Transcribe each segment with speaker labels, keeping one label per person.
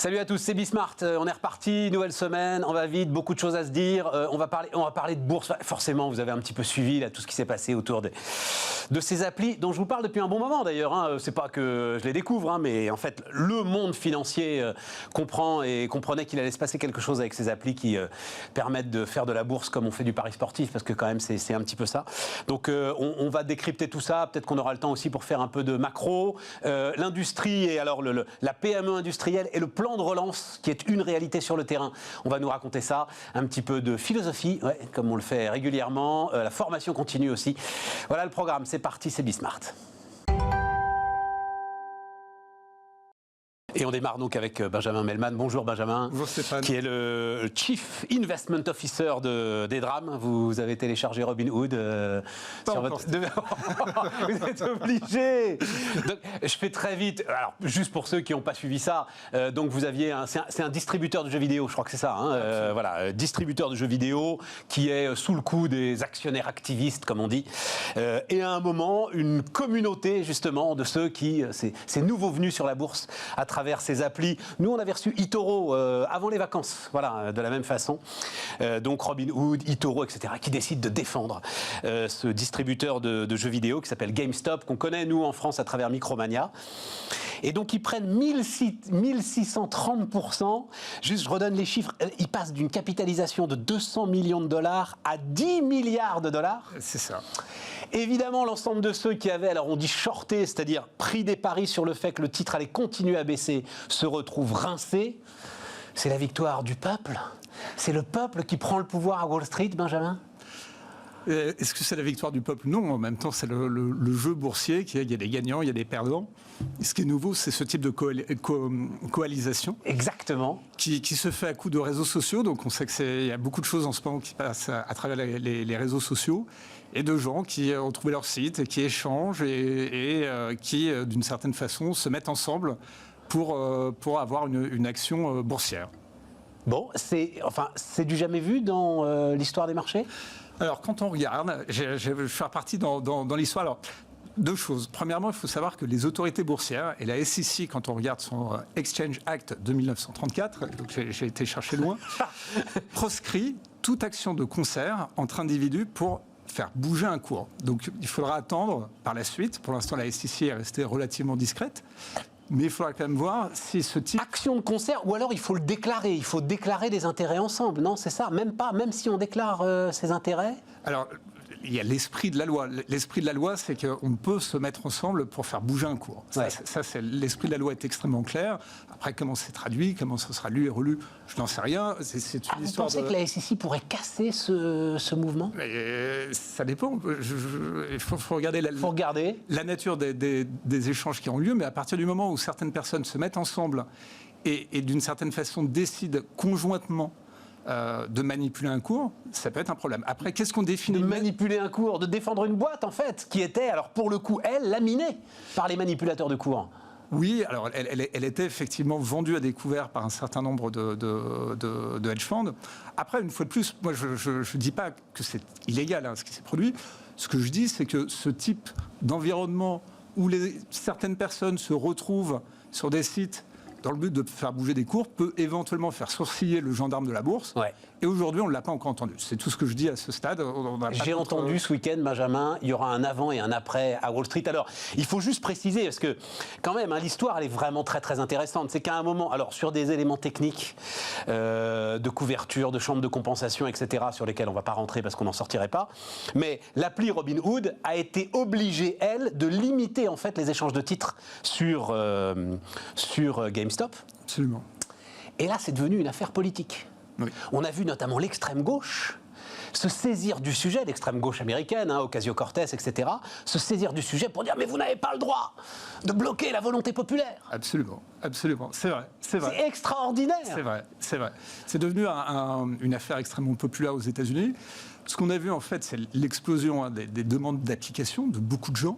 Speaker 1: Salut à tous, c'est Bismart. On est reparti, nouvelle semaine, on va vite, beaucoup de choses à se dire. On va parler de bourse. Forcément, vous avez un petit peu suivi là, tout ce qui s'est passé autour de ces applis dont je vous parle depuis un bon moment d'ailleurs. Hein. C'est pas que je les découvre, hein, mais en fait, le monde financier comprenait qu'il allait se passer quelque chose avec ces applis qui permettent de faire de la bourse comme on fait du pari sportif, parce que quand même, c'est un petit peu ça. Donc, on va décrypter tout ça. Peut-être qu'on aura le temps aussi pour faire un peu de macro. L'industrie et alors la PME industrielle et le plan de relance qui est une réalité sur le terrain. On va nous raconter ça, un petit peu de philosophie, ouais, comme on le fait régulièrement, la formation continue aussi. Voilà le programme, c'est parti, c'est Bismart. Et on démarre donc avec Benjamin Mellman. Bonjour Benjamin.
Speaker 2: Bonjour Stéphane. Qui
Speaker 1: est le Chief Investment Officer d'Edram. Vous avez téléchargé Robinhood sur votre... Vous êtes obligé. Donc, je fais très vite. Alors, juste pour ceux qui n'ont pas suivi ça, donc vous aviez c'est un distributeur de jeux vidéo, je crois que c'est ça. Hein, voilà, distributeur de jeux vidéo qui est sous le coup des actionnaires activistes, comme on dit. Et à un moment, une communauté justement de ceux qui, ces nouveaux venus sur la bourse à travers ces applis. Nous, on avait reçu eToro avant les vacances, voilà, de la même façon. Donc Robinhood, eToro, etc., qui décident de défendre ce distributeur de jeux vidéo qui s'appelle GameStop, qu'on connaît, nous, en France, à travers Micromania. Et donc, ils prennent 1630%. Juste, je redonne les chiffres. Ils passent d'une capitalisation de 200 millions de dollars à 10 milliards de dollars.
Speaker 2: C'est ça.
Speaker 1: Évidemment, l'ensemble de ceux qui avaient, alors on dit shorté, c'est-à-dire pris des paris sur le fait que le titre allait continuer à baisser, se retrouvent rincés. C'est la victoire du peuple. C'est le peuple qui prend le pouvoir à Wall Street, Benjamin ?
Speaker 2: Est-ce que c'est la victoire du peuple? Non, en même temps, c'est le jeu boursier. Il y a des gagnants, il y a des perdants. Et ce qui est nouveau, c'est ce type de coalisation.
Speaker 1: Exactement.
Speaker 2: Qui se fait à coup de réseaux sociaux. Donc on sait qu'il y a beaucoup de choses en ce moment qui passent à travers les réseaux sociaux. Et de gens qui ont trouvé leur site, et qui échangent et qui, d'une certaine façon, se mettent ensemble pour avoir une action boursière.
Speaker 1: Bon, c'est du jamais vu dans l'histoire des marchés ?
Speaker 2: Alors, quand on regarde, je vais faire partie dans l'histoire. Alors, deux choses. Premièrement, il faut savoir que les autorités boursières, et la SEC, quand on regarde son Exchange Act de 1934, donc j'ai été chercher loin, proscrit toute action de concert entre individus pour faire bouger un cours. Donc, il faudra attendre par la suite. Pour l'instant, la SEC est restée relativement discrète. Mais il faudra quand même voir si ce type...
Speaker 1: Action de concert, ou alors il faut le déclarer. Il faut déclarer des intérêts ensemble, non? C'est ça? Même si on déclare ses intérêts?
Speaker 2: Alors, il y a l'esprit de la loi. L'esprit de la loi, c'est qu'on peut se mettre ensemble pour faire bouger un cours. Ouais. Ça, l'esprit de la loi est extrêmement clair. Après, comment c'est traduit, comment ça sera lu et relu, je n'en sais rien. C'est une histoire.
Speaker 1: Vous pensez que la SEC pourrait casser ce mouvement?
Speaker 2: Ça dépend. Il faut regarder la nature des échanges qui ont lieu, mais à partir du moment où certaines personnes se mettent ensemble et d'une certaine façon décident conjointement de manipuler un cours, ça peut être un problème. Après, qu'est-ce qu'on définit?
Speaker 1: De manipuler un cours, de défendre une boîte, en fait, qui était, alors pour le coup, elle, laminée par les manipulateurs de cours.
Speaker 2: Oui, alors elle était effectivement vendue à découvert par un certain nombre de hedge funds. Après, une fois de plus, moi, je ne dis pas que c'est illégal, ce qui s'est produit. Ce que je dis, c'est que ce type d'environnement où certaines personnes se retrouvent sur des sites dans le but de faire bouger des cours, peut éventuellement faire sourciller le gendarme de la bourse. Ouais. Et aujourd'hui, on ne l'a pas encore entendu. C'est tout ce que je dis à ce stade.
Speaker 1: J'ai entendu ce week-end, Benjamin, il y aura un avant et un après à Wall Street. Alors, il faut juste préciser, parce que quand même, l'histoire, elle est vraiment très, très intéressante. C'est qu'à un moment, alors sur des éléments techniques, de couverture, de chambre de compensation, etc., sur lesquels on ne va pas rentrer parce qu'on n'en sortirait pas, mais l'appli Robinhood a été obligée, elle, de limiter en fait les échanges de titres sur GameStop.
Speaker 2: Absolument.
Speaker 1: Et là, c'est devenu une affaire politique. Oui. On a vu notamment l'extrême gauche se saisir du sujet, l'extrême gauche américaine, Ocasio-Cortez, etc., se saisir du sujet pour dire « mais vous n'avez pas le droit de bloquer la volonté populaire ».
Speaker 2: Absolument, absolument, c'est vrai.
Speaker 1: C'est extraordinaire.
Speaker 2: C'est vrai. C'est devenu une affaire extrêmement populaire aux États-Unis. Ce qu'on a vu, en fait, c'est l'explosion des demandes d'application de beaucoup de gens.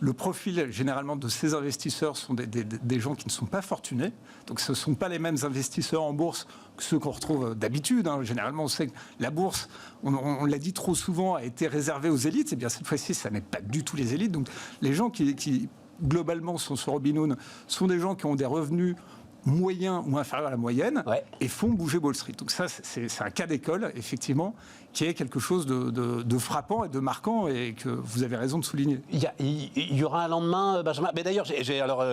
Speaker 2: Le profil, généralement, de ces investisseurs sont des gens qui ne sont pas fortunés. Donc, ce ne sont pas les mêmes investisseurs en bourse que ceux qu'on retrouve d'habitude. Généralement, on sait que la bourse, on l'a dit trop souvent, a été réservée aux élites. Eh bien, cette fois-ci, ça n'est pas du tout les élites. Donc, les gens qui globalement, sont sur Robinhood, sont des gens qui ont des revenus moyen ou inférieur à la moyenne et font bouger Wall Street. Donc ça, c'est un cas d'école, effectivement, qui est quelque chose de frappant et de marquant et que vous avez raison de souligner.
Speaker 1: Il y aura un lendemain, Benjamin. Mais d'ailleurs, j'ai alors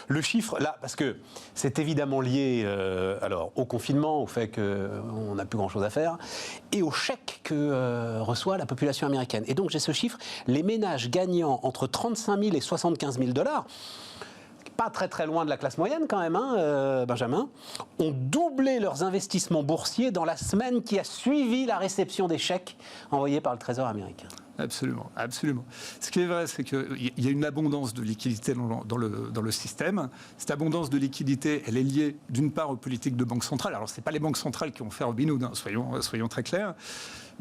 Speaker 1: le chiffre là, parce que c'est évidemment lié alors au confinement, au fait qu'on n'a plus grand-chose à faire, et au chèque que reçoit la population américaine. Et donc j'ai ce chiffre, les ménages gagnant entre 35 000 et 75 000 $, pas très très loin de la classe moyenne quand même, hein, Benjamin, ont doublé leurs investissements boursiers dans la semaine qui a suivi la réception des chèques envoyés par le Trésor américain.
Speaker 2: Absolument, absolument. Ce qui est vrai, c'est qu'il y a une abondance de liquidité dans le système. Cette abondance de liquidité, elle est liée d'une part aux politiques de banque centrale. Alors, ce n'est pas les banques centrales qui ont fait Robinhood, hein, soyons très clairs.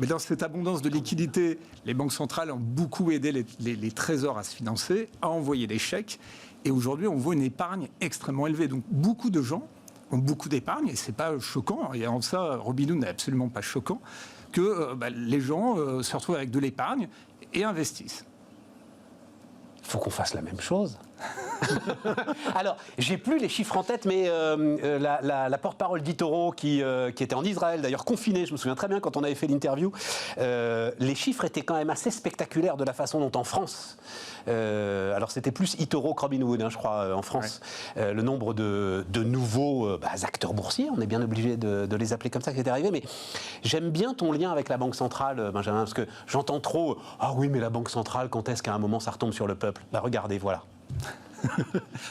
Speaker 2: Mais dans cette abondance de liquidité, les banques centrales ont beaucoup aidé les trésors à se financer, à envoyer des chèques. Et aujourd'hui, on voit une épargne extrêmement élevée. Donc, beaucoup de gens ont beaucoup d'épargne, et ce n'est pas choquant. Et en ça, Robinhood n'est absolument pas choquant, que les gens se retrouvent avec de l'épargne et investissent.
Speaker 1: Il faut qu'on fasse la même chose. Alors, j'ai plus les chiffres en tête, mais la porte-parole d'eToro qui était en Israël, d'ailleurs confinée, je me souviens très bien quand on avait fait l'interview, les chiffres étaient quand même assez spectaculaires de la façon dont en France, alors c'était plus eToro que Robinhood, hein, je crois, en France, le nombre de nouveaux acteurs boursiers, on est bien obligé de les appeler comme ça, qui est arrivé, mais j'aime bien ton lien avec la Banque centrale, Benjamin, parce que j'entends trop, ah oui, mais la Banque centrale, quand est-ce qu'à un moment ça retombe sur le peuple ? Regardez, voilà.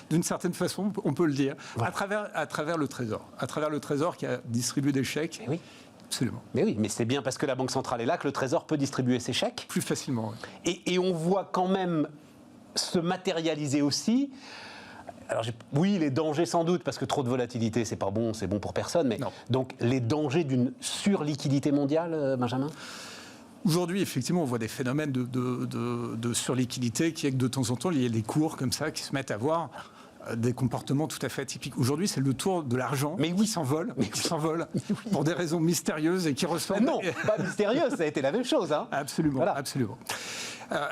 Speaker 2: D'une certaine façon, on peut le dire, à travers le Trésor qui a distribué des chèques.
Speaker 1: Oui.
Speaker 2: Absolument.
Speaker 1: Mais oui, mais c'est bien parce que la Banque centrale est là que le Trésor peut distribuer ses chèques.
Speaker 2: Plus facilement. Oui.
Speaker 1: Et on voit quand même se matérialiser aussi. Alors, oui, les dangers sans doute, parce que trop de volatilité, c'est pas bon, c'est bon pour personne. Mais donc, les dangers d'une surliquidité mondiale, Benjamin ?
Speaker 2: Aujourd'hui, effectivement, on voit des phénomènes de surliquidité qui est que de temps en temps, il y a des cours comme ça qui se mettent à avoir des comportements tout à fait atypiques. Aujourd'hui, c'est le tour de l'argent qui s'envole, pour des raisons mystérieuses et qui ressemblent...
Speaker 1: Non, pas mystérieux, ça a été la même chose. Hein.
Speaker 2: Absolument, voilà. Absolument.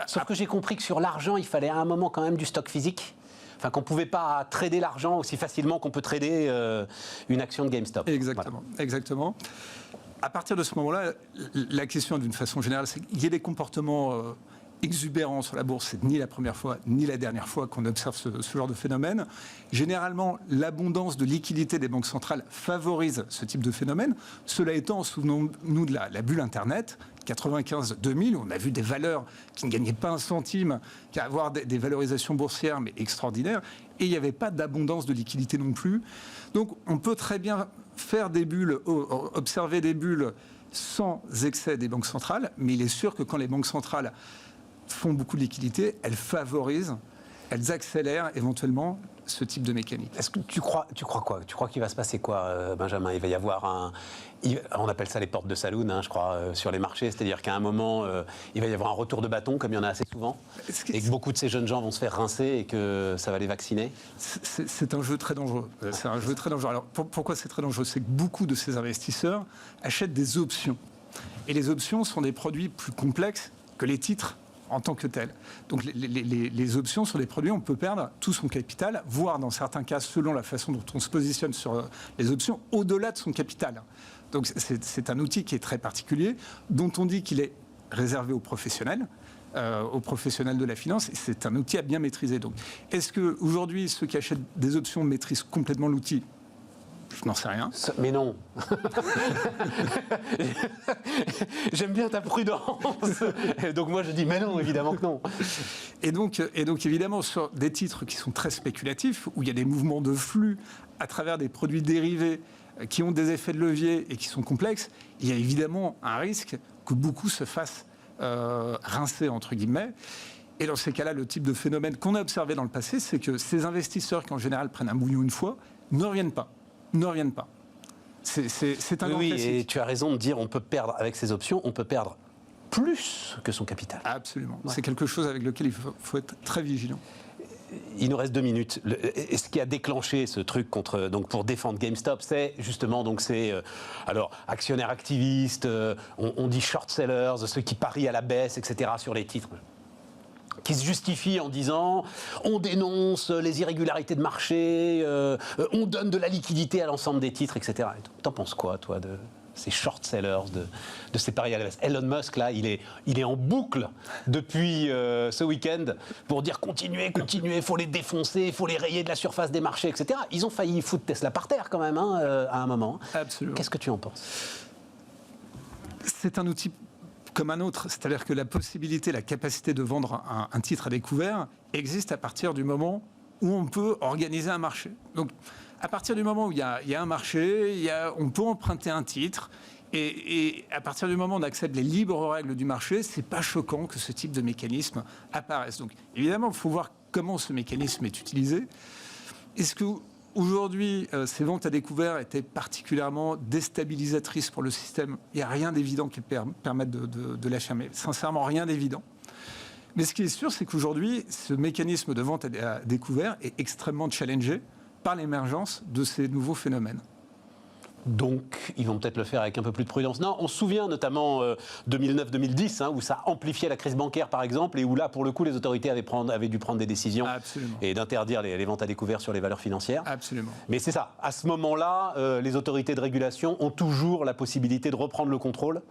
Speaker 1: Sauf que j'ai compris que sur l'argent, il fallait à un moment quand même du stock physique. Enfin, qu'on ne pouvait pas trader l'argent aussi facilement qu'on peut trader une action de GameStop.
Speaker 2: Exactement, exactement. À partir de ce moment-là, la question d'une façon générale, c'est qu'il y a des comportements exubérants sur la bourse. C'est ni la première fois, ni la dernière fois qu'on observe ce genre de phénomène. Généralement, l'abondance de liquidité des banques centrales favorise ce type de phénomène. Cela étant, souvenons-nous de la bulle Internet, 95-2000, on a vu des valeurs qui ne gagnaient pas un centime, qui avoir des valorisations boursières, mais extraordinaires. Et il n'y avait pas d'abondance de liquidité non plus. Donc, on peut très bien faire des bulles, observer des bulles sans excès des banques centrales, mais il est sûr que quand les banques centrales font beaucoup de liquidités, elles favorisent, elles accélèrent éventuellement ce type de mécanique.
Speaker 1: Est-ce que tu crois quoi ? Tu crois qu'il va se passer quoi, Benjamin ? Il va y avoir on appelle ça les portes de saloon, hein, je crois, sur les marchés. C'est-à-dire qu'à un moment, il va y avoir un retour de bâton, comme il y en a assez souvent, et que beaucoup de ces jeunes gens vont se faire rincer et que ça va les vacciner.
Speaker 2: C'est un jeu très dangereux. C'est un jeu très dangereux. Alors, pourquoi c'est très dangereux ? C'est que beaucoup de ces investisseurs achètent des options. Et les options sont des produits plus complexes que les titres en tant que tel. Donc les options sur les produits, on peut perdre tout son capital, voire dans certains cas, selon la façon dont on se positionne sur les options, au-delà de son capital. Donc c'est un outil qui est très particulier, dont on dit qu'il est réservé aux professionnels de la finance, et c'est un outil à bien maîtriser. Donc, est-ce qu'aujourd'hui, ceux qui achètent des options maîtrisent complètement l'outil ? Je n'en sais rien.
Speaker 1: Mais non. J'aime bien ta prudence. Donc moi je dis mais non, évidemment que non.
Speaker 2: Et donc évidemment sur des titres qui sont très spéculatifs, où il y a des mouvements de flux à travers des produits dérivés qui ont des effets de levier et qui sont complexes, il y a évidemment un risque que beaucoup se fassent rincer entre guillemets. Et dans ces cas-là, le type de phénomène qu'on a observé dans le passé, c'est que ces investisseurs qui en général prennent un bouillon une fois, ne reviennent pas. C'est un
Speaker 1: oui,
Speaker 2: classique.
Speaker 1: Et tu as raison de dire on peut perdre avec ces options, on peut perdre plus que son capital.
Speaker 2: Absolument. Ouais. C'est quelque chose avec lequel il faut être très vigilant.
Speaker 1: Il nous reste 2 minutes. Ce qui a déclenché ce truc donc pour défendre GameStop, c'est justement alors actionnaires activistes, on dit short sellers, ceux qui parient à la baisse, etc. sur les titres. qui se justifie en disant on dénonce les irrégularités de marché, on donne de la liquidité à l'ensemble des titres, etc. T'en penses quoi, toi, de ces short sellers, de ces paris à la baisse? Elon Musk, là, il est en boucle depuis ce week-end pour dire continuez, il faut les défoncer, il faut les rayer de la surface des marchés, etc. Ils ont failli foutre Tesla par terre quand même, à un moment.
Speaker 2: Absolument.
Speaker 1: Qu'est-ce que tu en penses?
Speaker 2: C'est un outil comme un autre, c'est-à-dire que la possibilité, la capacité de vendre un titre à découvert existe à partir du moment où on peut organiser un marché. Donc, à partir du moment où il y a un marché, on peut emprunter un titre, et à partir du moment où on accepte les libres règles du marché, c'est pas choquant que ce type de mécanisme apparaisse. Donc, évidemment, il faut voir comment ce mécanisme est utilisé. Est-ce que aujourd'hui, ces ventes à découvert étaient particulièrement déstabilisatrices pour le système? Il n'y a rien d'évident qui permette de l'affirmer. Sincèrement, rien d'évident. Mais ce qui est sûr, c'est qu'aujourd'hui, ce mécanisme de vente à découvert est extrêmement challengé par l'émergence de ces nouveaux phénomènes.
Speaker 1: Donc, ils vont peut-être le faire avec un peu plus de prudence. Non, on se souvient notamment 2009-2010, où ça amplifiait la crise bancaire, par exemple, et où là, pour le coup, les autorités avaient dû prendre des décisions.
Speaker 2: Absolument.
Speaker 1: Et d'interdire les ventes à découvert sur les valeurs financières.
Speaker 2: Absolument.
Speaker 1: Mais c'est ça. À ce moment-là, les autorités de régulation ont toujours la possibilité de reprendre le contrôle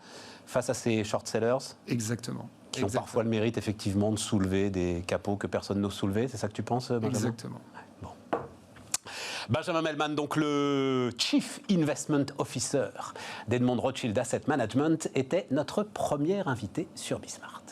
Speaker 1: face à ces short sellers.
Speaker 2: Exactement.
Speaker 1: Qui ont parfois le mérite, effectivement, de soulever des capots que personne n'ose soulever. C'est ça que tu penses, Benjamin?
Speaker 2: Exactement.
Speaker 1: Bon. Benjamin Mellman, donc le Chief Investment Officer d'Edmond Rothschild Asset Management, était notre premier invité sur Bismart.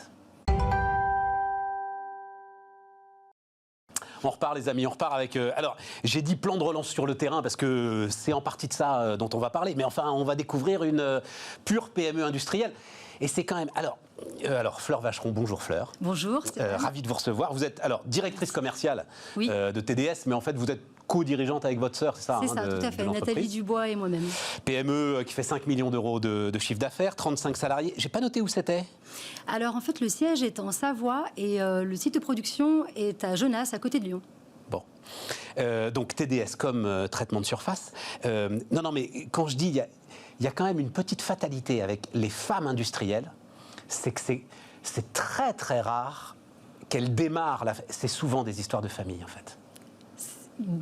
Speaker 1: On repart, les amis, on repart avec... alors, j'ai dit plan de relance sur le terrain parce que c'est en partie de ça dont on va parler. Mais enfin, on va découvrir une pure PME industrielle. Et c'est quand même... Alors, Fleur Vacheron, bonjour Fleur.
Speaker 3: Bonjour.
Speaker 1: Ravi de vous recevoir. Vous êtes directrice commerciale de TDS, mais en fait, vous êtes co-dirigeante avec votre sœur, c'est ça?
Speaker 3: C'est ça, tout à fait. Nathalie Dubois et moi-même.
Speaker 1: PME qui fait 5 millions d'euros de chiffre d'affaires, 35 salariés. J'ai pas noté où c'était.
Speaker 3: Alors, en fait, le siège est en Savoie et le site de production est à Genasse, à côté de Lyon.
Speaker 1: Bon. Donc, TDS comme traitement de surface. Non, mais quand je dis, il y a quand même une petite fatalité avec les femmes industrielles, c'est que c'est très, très rare qu'elles démarrent. C'est souvent des histoires de famille, en fait.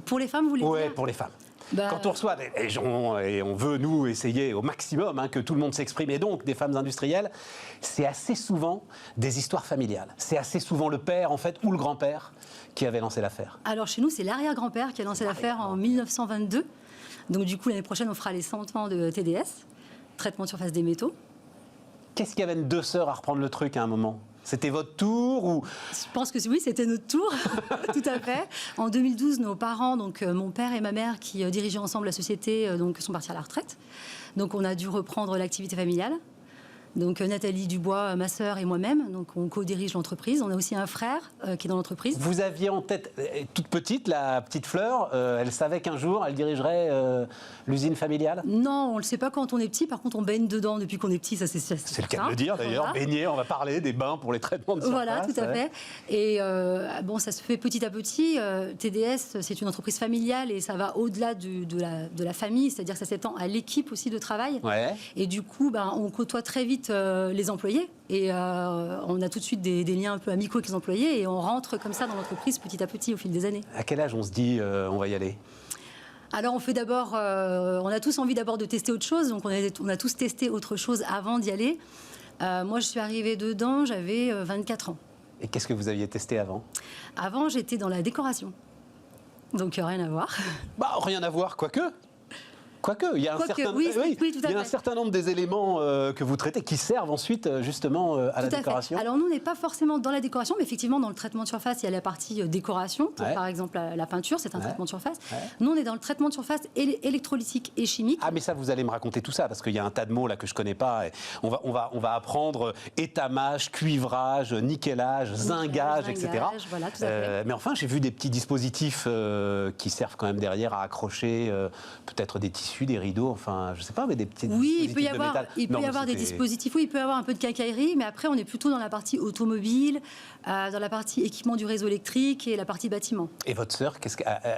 Speaker 3: Pour les femmes, vous voulez dire?
Speaker 1: Oui, pour les femmes. Quand on reçoit des gens, et on veut, nous, essayer au maximum que tout le monde s'exprime, et donc des femmes industrielles, c'est assez souvent des histoires familiales. C'est assez souvent le père, en fait, ou le grand-père qui avait lancé l'affaire.
Speaker 3: Alors, chez nous, c'est l'arrière-grand-père qui a lancé l'affaire en 1922. Donc, du coup, l'année prochaine, on fera les 100 ans de TDS, traitement de surface des métaux.
Speaker 1: Qu'est-ce qui amène deux sœurs à reprendre le truc à un moment? C'était votre tour ou...
Speaker 3: Je pense que oui, c'était notre tour, tout à fait. En 2012, nos parents, donc mon père et ma mère, qui dirigeaient ensemble la société, donc sont partis à la retraite. Donc on a dû reprendre l'activité familiale. Donc Nathalie Dubois, ma sœur et moi-même, donc on co-dirige l'entreprise. On a aussi un frère qui est dans l'entreprise.
Speaker 1: Vous aviez en tête, toute petite, la petite Fleur, elle savait qu'un jour elle dirigerait l'usine familiale?
Speaker 3: Non, on ne le sait pas quand on est petit. Par contre, on baigne dedans depuis qu'on est petit, ça c'est
Speaker 1: le cas de le dire d'ailleurs. Voilà. Baigner, on va parler des bains pour les traitements de surface.
Speaker 3: Voilà, tout à fait. Et bon, ça se fait petit à petit. TDS, c'est une entreprise familiale et ça va au-delà de la famille, c'est-à-dire que ça s'étend à l'équipe aussi de travail.
Speaker 1: Ouais.
Speaker 3: Et du coup, on côtoie très vite les employés et on a tout de suite des liens un peu amicaux avec les employés et on rentre comme ça dans l'entreprise petit à petit au fil des années. À
Speaker 1: quel âge on se dit on va y aller?
Speaker 3: Alors on fait d'abord, on a tous envie d'abord de tester autre chose, donc on a tous testé autre chose avant d'y aller. Moi je suis arrivée dedans, j'avais 24 ans.
Speaker 1: Et qu'est-ce que vous aviez testé avant?
Speaker 3: Avant j'étais dans la décoration, donc rien à voir.
Speaker 1: Rien à voir, quoique. Il y a un certain nombre des éléments que vous traitez qui servent ensuite justement à la décoration.
Speaker 3: Alors nous, on n'est pas forcément dans la décoration, mais effectivement dans le traitement de surface, il y a la partie décoration, pour, par exemple la peinture, c'est un traitement de surface. Nous, on est dans le traitement de surface électrolytique et chimique.
Speaker 1: Ah mais ça, vous allez me raconter tout ça, parce qu'il y a un tas de mots là que je ne connais pas. Et on va apprendre étamage, cuivrage, nickelage, zingage, etc.
Speaker 3: Voilà, tout à fait.
Speaker 1: Mais enfin, j'ai vu des petits dispositifs qui servent quand même derrière à accrocher peut-être des tissus, des rideaux, enfin, je sais pas, mais des petits dispositifs
Speaker 3: il peut y avoir des dispositifs, il peut y avoir un peu de quincaillerie, mais après, on est plutôt dans la partie automobile, dans la partie équipement du réseau électrique et la partie bâtiment.
Speaker 1: Et votre sœur,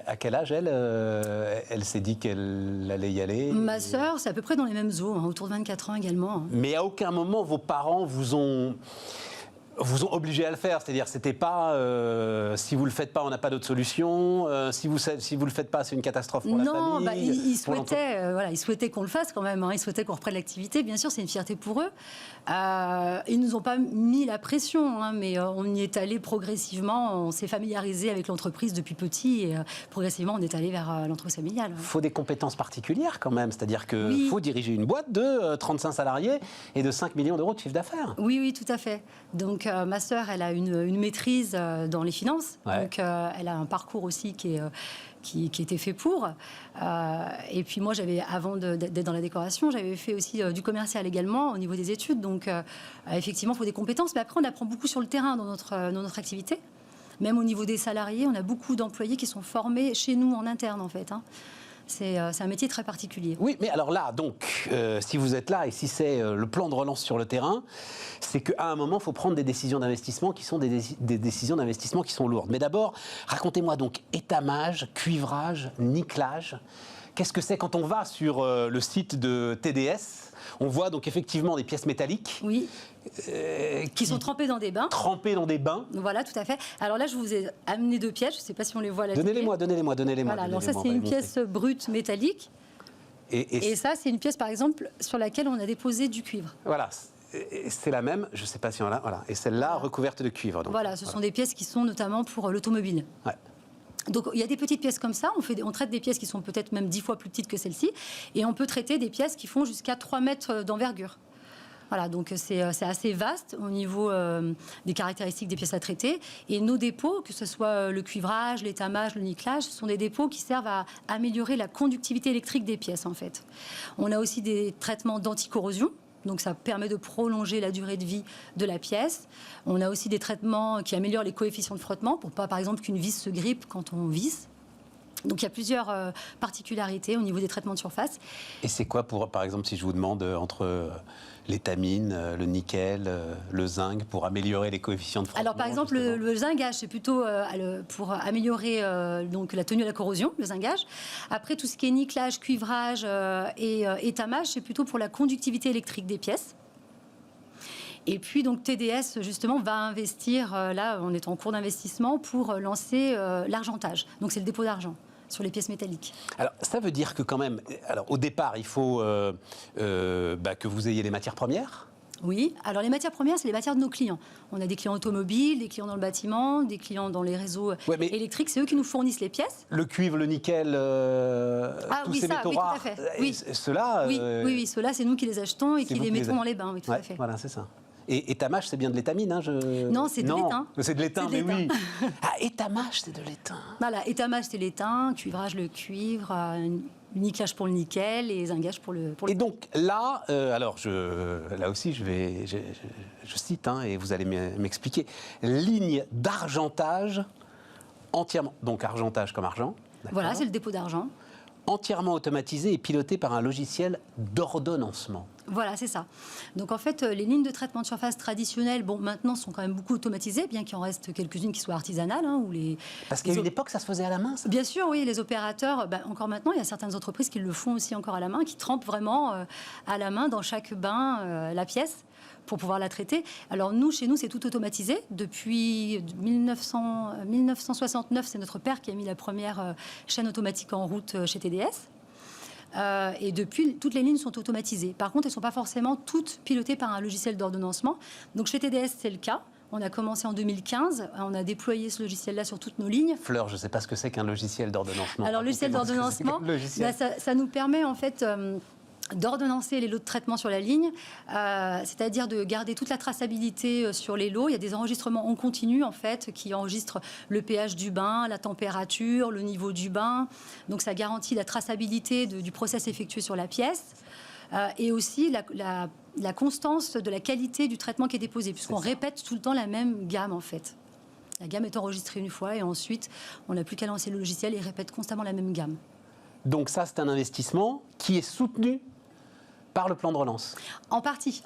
Speaker 1: à quel âge elle s'est dit qu'elle allait y aller?
Speaker 3: Ma sœur, c'est à peu près dans les mêmes eaux, autour de 24 ans également.
Speaker 1: Mais à aucun moment, vos parents vous ont vous ont obligé à le faire, c'est-à-dire c'était pas si vous le faites pas, on n'a pas d'autre solution. Si vous le faites pas, c'est une catastrophe pour la famille.
Speaker 3: Non, ils souhaitaient qu'on le fasse quand même. Ils souhaitaient qu'on reprenne l'activité. Bien sûr, c'est une fierté pour eux. Ils nous ont pas mis la pression, mais on y est allé progressivement. On s'est familiarisé avec l'entreprise depuis petit et progressivement, on est allé vers l'entreprise familiale.
Speaker 1: Il faut des compétences particulières quand même, c'est-à-dire qu'il faut diriger une boîte de 35 salariés et de 5 millions d'euros de chiffre d'affaires.
Speaker 3: Oui, tout à fait. Donc, ma sœur, elle a une maîtrise dans les finances.
Speaker 1: Ouais.
Speaker 3: Donc, elle a un parcours aussi qui était fait pour. Et puis moi, avant d'être dans la décoration, j'avais fait aussi du commercial également au niveau des études. Donc, effectivement, il faut des compétences. Mais après, on apprend beaucoup sur le terrain dans notre activité. Même au niveau des salariés, on a beaucoup d'employés qui sont formés chez nous en interne, en fait. C'est un métier très particulier.
Speaker 1: Oui, mais alors là, donc, si vous êtes là et si c'est le plan de relance sur le terrain, c'est qu'à un moment, il faut prendre des décisions d'investissement qui sont des décisions d'investissement qui sont lourdes. Mais d'abord, racontez-moi donc étamage, cuivrage, nickelage. Qu'est-ce que c'est quand on va sur le site de TDS? On voit donc effectivement des pièces métalliques.
Speaker 3: Oui. Qui sont trempées dans des bains.
Speaker 1: Trempées dans des bains.
Speaker 3: Voilà, tout à fait. Alors là, je vous ai amené 2 pièces. Je ne sais pas si on les voit à la télé.
Speaker 1: Donnez-les-moi.
Speaker 3: Voilà, alors ça, c'est une pièce brute métallique. Et ça, c'est une pièce, par exemple, sur laquelle on a déposé du cuivre.
Speaker 1: Voilà. C'est la même, je ne sais pas si on l'a. Voilà. Et celle-là, recouverte de cuivre. Donc.
Speaker 3: Voilà, ce sont des pièces qui sont notamment pour l'automobile.
Speaker 1: Ouais.
Speaker 3: Donc il y a des petites pièces comme ça, on traite des pièces qui sont peut-être même 10 fois plus petites que celle-ci, et on peut traiter des pièces qui font jusqu'à 3 mètres d'envergure. Voilà, donc c'est assez vaste au niveau des caractéristiques des pièces à traiter. Et nos dépôts, que ce soit le cuivrage, l'étamage, le nickelage, ce sont des dépôts qui servent à améliorer la conductivité électrique des pièces, en fait. On a aussi des traitements d'anticorrosion. Donc ça permet de prolonger la durée de vie de la pièce. On a aussi des traitements qui améliorent les coefficients de frottement pour pas, par exemple, qu'une vis se grippe quand on visse. Donc il y a plusieurs particularités au niveau des traitements de surface.
Speaker 1: Et c'est quoi, par exemple, si je vous demande entre l'étamine, le nickel, le zinc, pour améliorer les coefficients de frottement?
Speaker 3: Alors par exemple, le zingage, c'est plutôt pour améliorer donc la tenue à la corrosion, le zingage. Après, tout ce qui est nickelage, cuivrage et étamage, c'est plutôt pour la conductivité électrique des pièces. Et puis, donc, TDS, justement, va investir, là, on est en cours d'investissement, pour lancer l'argentage. Donc, c'est le dépôt d'argent sur les pièces métalliques.
Speaker 1: Alors, ça veut dire que quand même, au départ, il faut que vous ayez les matières premières.
Speaker 3: Oui, alors les matières premières, c'est les matières de nos clients. On a des clients automobiles, des clients dans le bâtiment, des clients dans les réseaux électriques. C'est eux qui nous fournissent les pièces.
Speaker 1: Le cuivre, le nickel, tous ces métaux rares.
Speaker 3: Tout à fait. Oui.
Speaker 1: Ceux-là,
Speaker 3: oui, ceux-là, c'est nous qui les achetons et qui les mettons dans les bains. Oui, tout à fait.
Speaker 1: Voilà, c'est ça. Et étamage, c'est bien de l'étamine,
Speaker 3: Non, c'est de l'étain.
Speaker 1: C'est de l'étain, mais oui. Étamage, c'est de l'étain.
Speaker 3: Voilà, étamage, c'est l'étain, cuivrage, le cuivre, nickelage pour le nickel et zingage pour le...
Speaker 1: Et donc là, là aussi, je cite, et vous allez m'expliquer, ligne d'argentage entièrement, donc argentage comme argent.
Speaker 3: Voilà, c'est le dépôt d'argent.
Speaker 1: Entièrement automatisé et piloté par un logiciel d'ordonnancement.
Speaker 3: Voilà, c'est ça. Donc en fait, les lignes de traitement de surface traditionnelles, maintenant, sont quand même beaucoup automatisées, bien qu'il en reste quelques-unes qui soient artisanales.
Speaker 1: Parce qu'à une époque, ça se faisait à la main, ça.
Speaker 3: Bien sûr, oui, les opérateurs, encore maintenant, il y a certaines entreprises qui le font aussi encore à la main, qui trempent vraiment à la main dans chaque bain la pièce pour pouvoir la traiter. Alors chez nous, c'est tout automatisé. Depuis 1969, c'est notre père qui a mis la première chaîne automatique en route chez TDS. Et depuis, toutes les lignes sont automatisées. Par contre, elles ne sont pas forcément toutes pilotées par un logiciel d'ordonnancement. Donc chez TDS, c'est le cas. On a commencé en 2015. On a déployé ce logiciel-là sur toutes nos lignes.
Speaker 1: Fleur, je ne sais pas ce que c'est qu'un logiciel d'ordonnancement.
Speaker 3: Alors, le logiciel d'ordonnancement, ça nous permet en fait... d'ordonnancer les lots de traitement sur la ligne, c'est-à-dire de garder toute la traçabilité sur les lots. Il y a des enregistrements en continu, en fait, qui enregistrent le pH du bain, la température, le niveau du bain. Donc, ça garantit la traçabilité du process effectué sur la pièce. Et aussi la constance de la qualité du traitement qui est déposé, puisqu'on répète tout le temps la même gamme, en fait. La gamme est enregistrée une fois, et ensuite, on n'a plus qu'à lancer le logiciel et répète constamment la même gamme.
Speaker 1: Donc ça, c'est un investissement qui est soutenu par le plan de relance.
Speaker 3: En partie,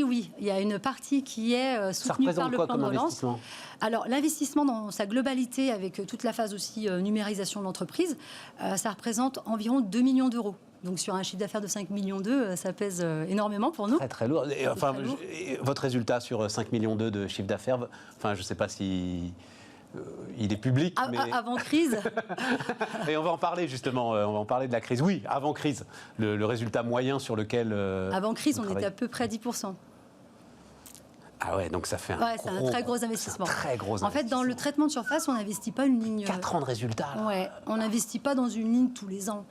Speaker 3: oui. Il y a une partie qui est soutenue par le plan de relance. Alors, l'investissement dans sa globalité, avec toute la phase aussi numérisation de l'entreprise, ça représente environ 2 millions d'euros Donc sur un chiffre d'affaires de 5,2 millions, ça pèse énormément pour nous.
Speaker 1: Très très lourd. Et, enfin,
Speaker 3: très lourd.
Speaker 1: votre résultat sur 5,2 millions de chiffre d'affaires, enfin, je ne sais pas si il est public. Mais...
Speaker 3: Avant crise.
Speaker 1: Et on va en parler justement, on va en parler de la crise. Oui, avant crise, le résultat moyen sur lequel...
Speaker 3: Avant crise, on était à peu près à 10%.
Speaker 1: Ah ouais, donc ça fait
Speaker 3: c'est un très gros investissement.
Speaker 1: Très gros investissement.
Speaker 3: En fait, dans le traitement de surface, on n'investit pas une ligne...
Speaker 1: 4 ans de résultats. Là.
Speaker 3: Ouais, on n'investit pas dans une ligne tous les ans.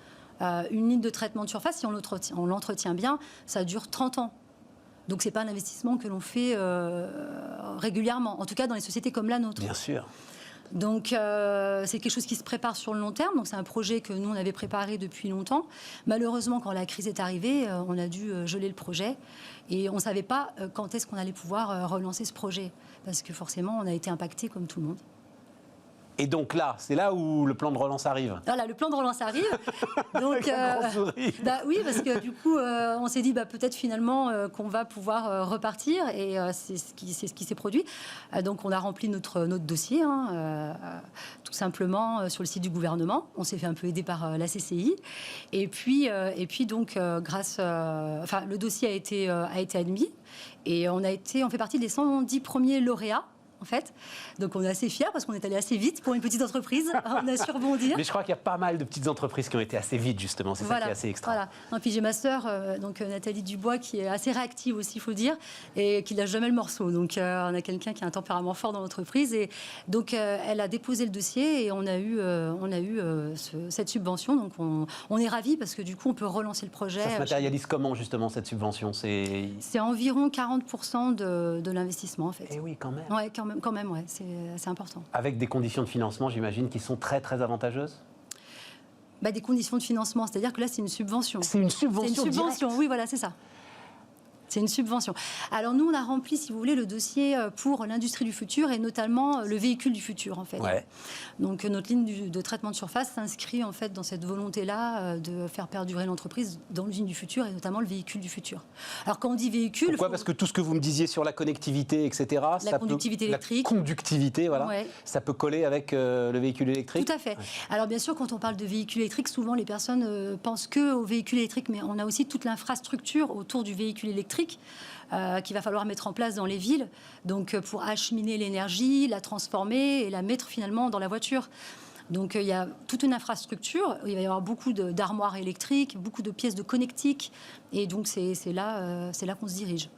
Speaker 3: Une ligne de traitement de surface, si on l'entretient bien, ça dure 30 ans. Donc, ce n'est pas un investissement que l'on fait régulièrement, en tout cas dans les sociétés comme la nôtre.
Speaker 1: Bien sûr.
Speaker 3: Donc, c'est quelque chose qui se prépare sur le long terme. Donc, c'est un projet que nous, on avait préparé depuis longtemps. Malheureusement, quand la crise est arrivée, on a dû geler le projet. Et on ne savait pas quand est-ce qu'on allait pouvoir relancer ce projet. Parce que forcément, on a été impacté comme tout le monde.
Speaker 1: Et donc là, c'est là où le plan de relance arrive.
Speaker 3: Voilà, le plan de relance arrive. Donc, oui, parce que du coup, on s'est dit peut-être finalement qu'on va pouvoir repartir, et c'est ce qui s'est produit. Donc, on a rempli notre dossier, tout simplement sur le site du gouvernement. On s'est fait un peu aider par la CCI, et puis donc le dossier a été admis, et on fait partie des 110 premiers lauréats. En fait, donc on est assez fiers parce qu'on est allé assez vite pour une petite entreprise. On a su rebondir.
Speaker 1: Mais je crois qu'il y a pas mal de petites entreprises qui ont été assez vite, justement. C'est ça qui est assez extra.
Speaker 3: Voilà. Et puis j'ai ma sœur, Nathalie Dubois, qui est assez réactive aussi, il faut dire, et qui lâche jamais le morceau. Donc on a quelqu'un qui a un tempérament fort dans l'entreprise, et donc elle a déposé le dossier, et on a eu cette subvention. Donc on est ravis parce que du coup on peut relancer le projet.
Speaker 1: Ça se matérialise comment, justement, cette subvention? C'est
Speaker 3: environ 40% de l'investissement, en fait.
Speaker 1: Eh oui, quand même.
Speaker 3: Ouais, quand même, ouais, c'est important.
Speaker 1: Avec des conditions de financement, j'imagine, qui sont très, très avantageuses?
Speaker 3: Des conditions de financement, c'est-à-dire que là, c'est une subvention.
Speaker 1: C'est une subvention.
Speaker 3: C'est une subvention,
Speaker 1: directe.
Speaker 3: oui, voilà, c'est ça. C'est une subvention. Alors nous, on a rempli, si vous voulez, le dossier pour l'industrie du futur, et notamment le véhicule du futur, en fait.
Speaker 1: Ouais.
Speaker 3: Donc notre ligne de traitement de surface s'inscrit en fait dans cette volonté-là de faire perdurer l'entreprise dans l'usine du futur, et notamment le véhicule du futur. Alors quand on dit véhicule...
Speaker 1: Pourquoi ? Parce que tout ce que vous me disiez sur la connectivité, etc.
Speaker 3: La conductivité électrique.
Speaker 1: La conductivité, voilà.
Speaker 3: Ouais.
Speaker 1: Ça peut coller avec le véhicule électrique.
Speaker 3: Tout à fait.
Speaker 1: Ouais.
Speaker 3: Alors bien sûr, quand on parle de véhicule électrique, souvent les personnes pensent que au véhicule électrique, mais on a aussi toute l'infrastructure autour du véhicule électrique qu'il va falloir mettre en place dans les villes, donc pour acheminer l'énergie, la transformer et la mettre finalement dans la voiture. Donc il y a toute une infrastructure, il va y avoir beaucoup d'armoires électriques, beaucoup de pièces de connectique, et donc c'est là qu'on se dirige.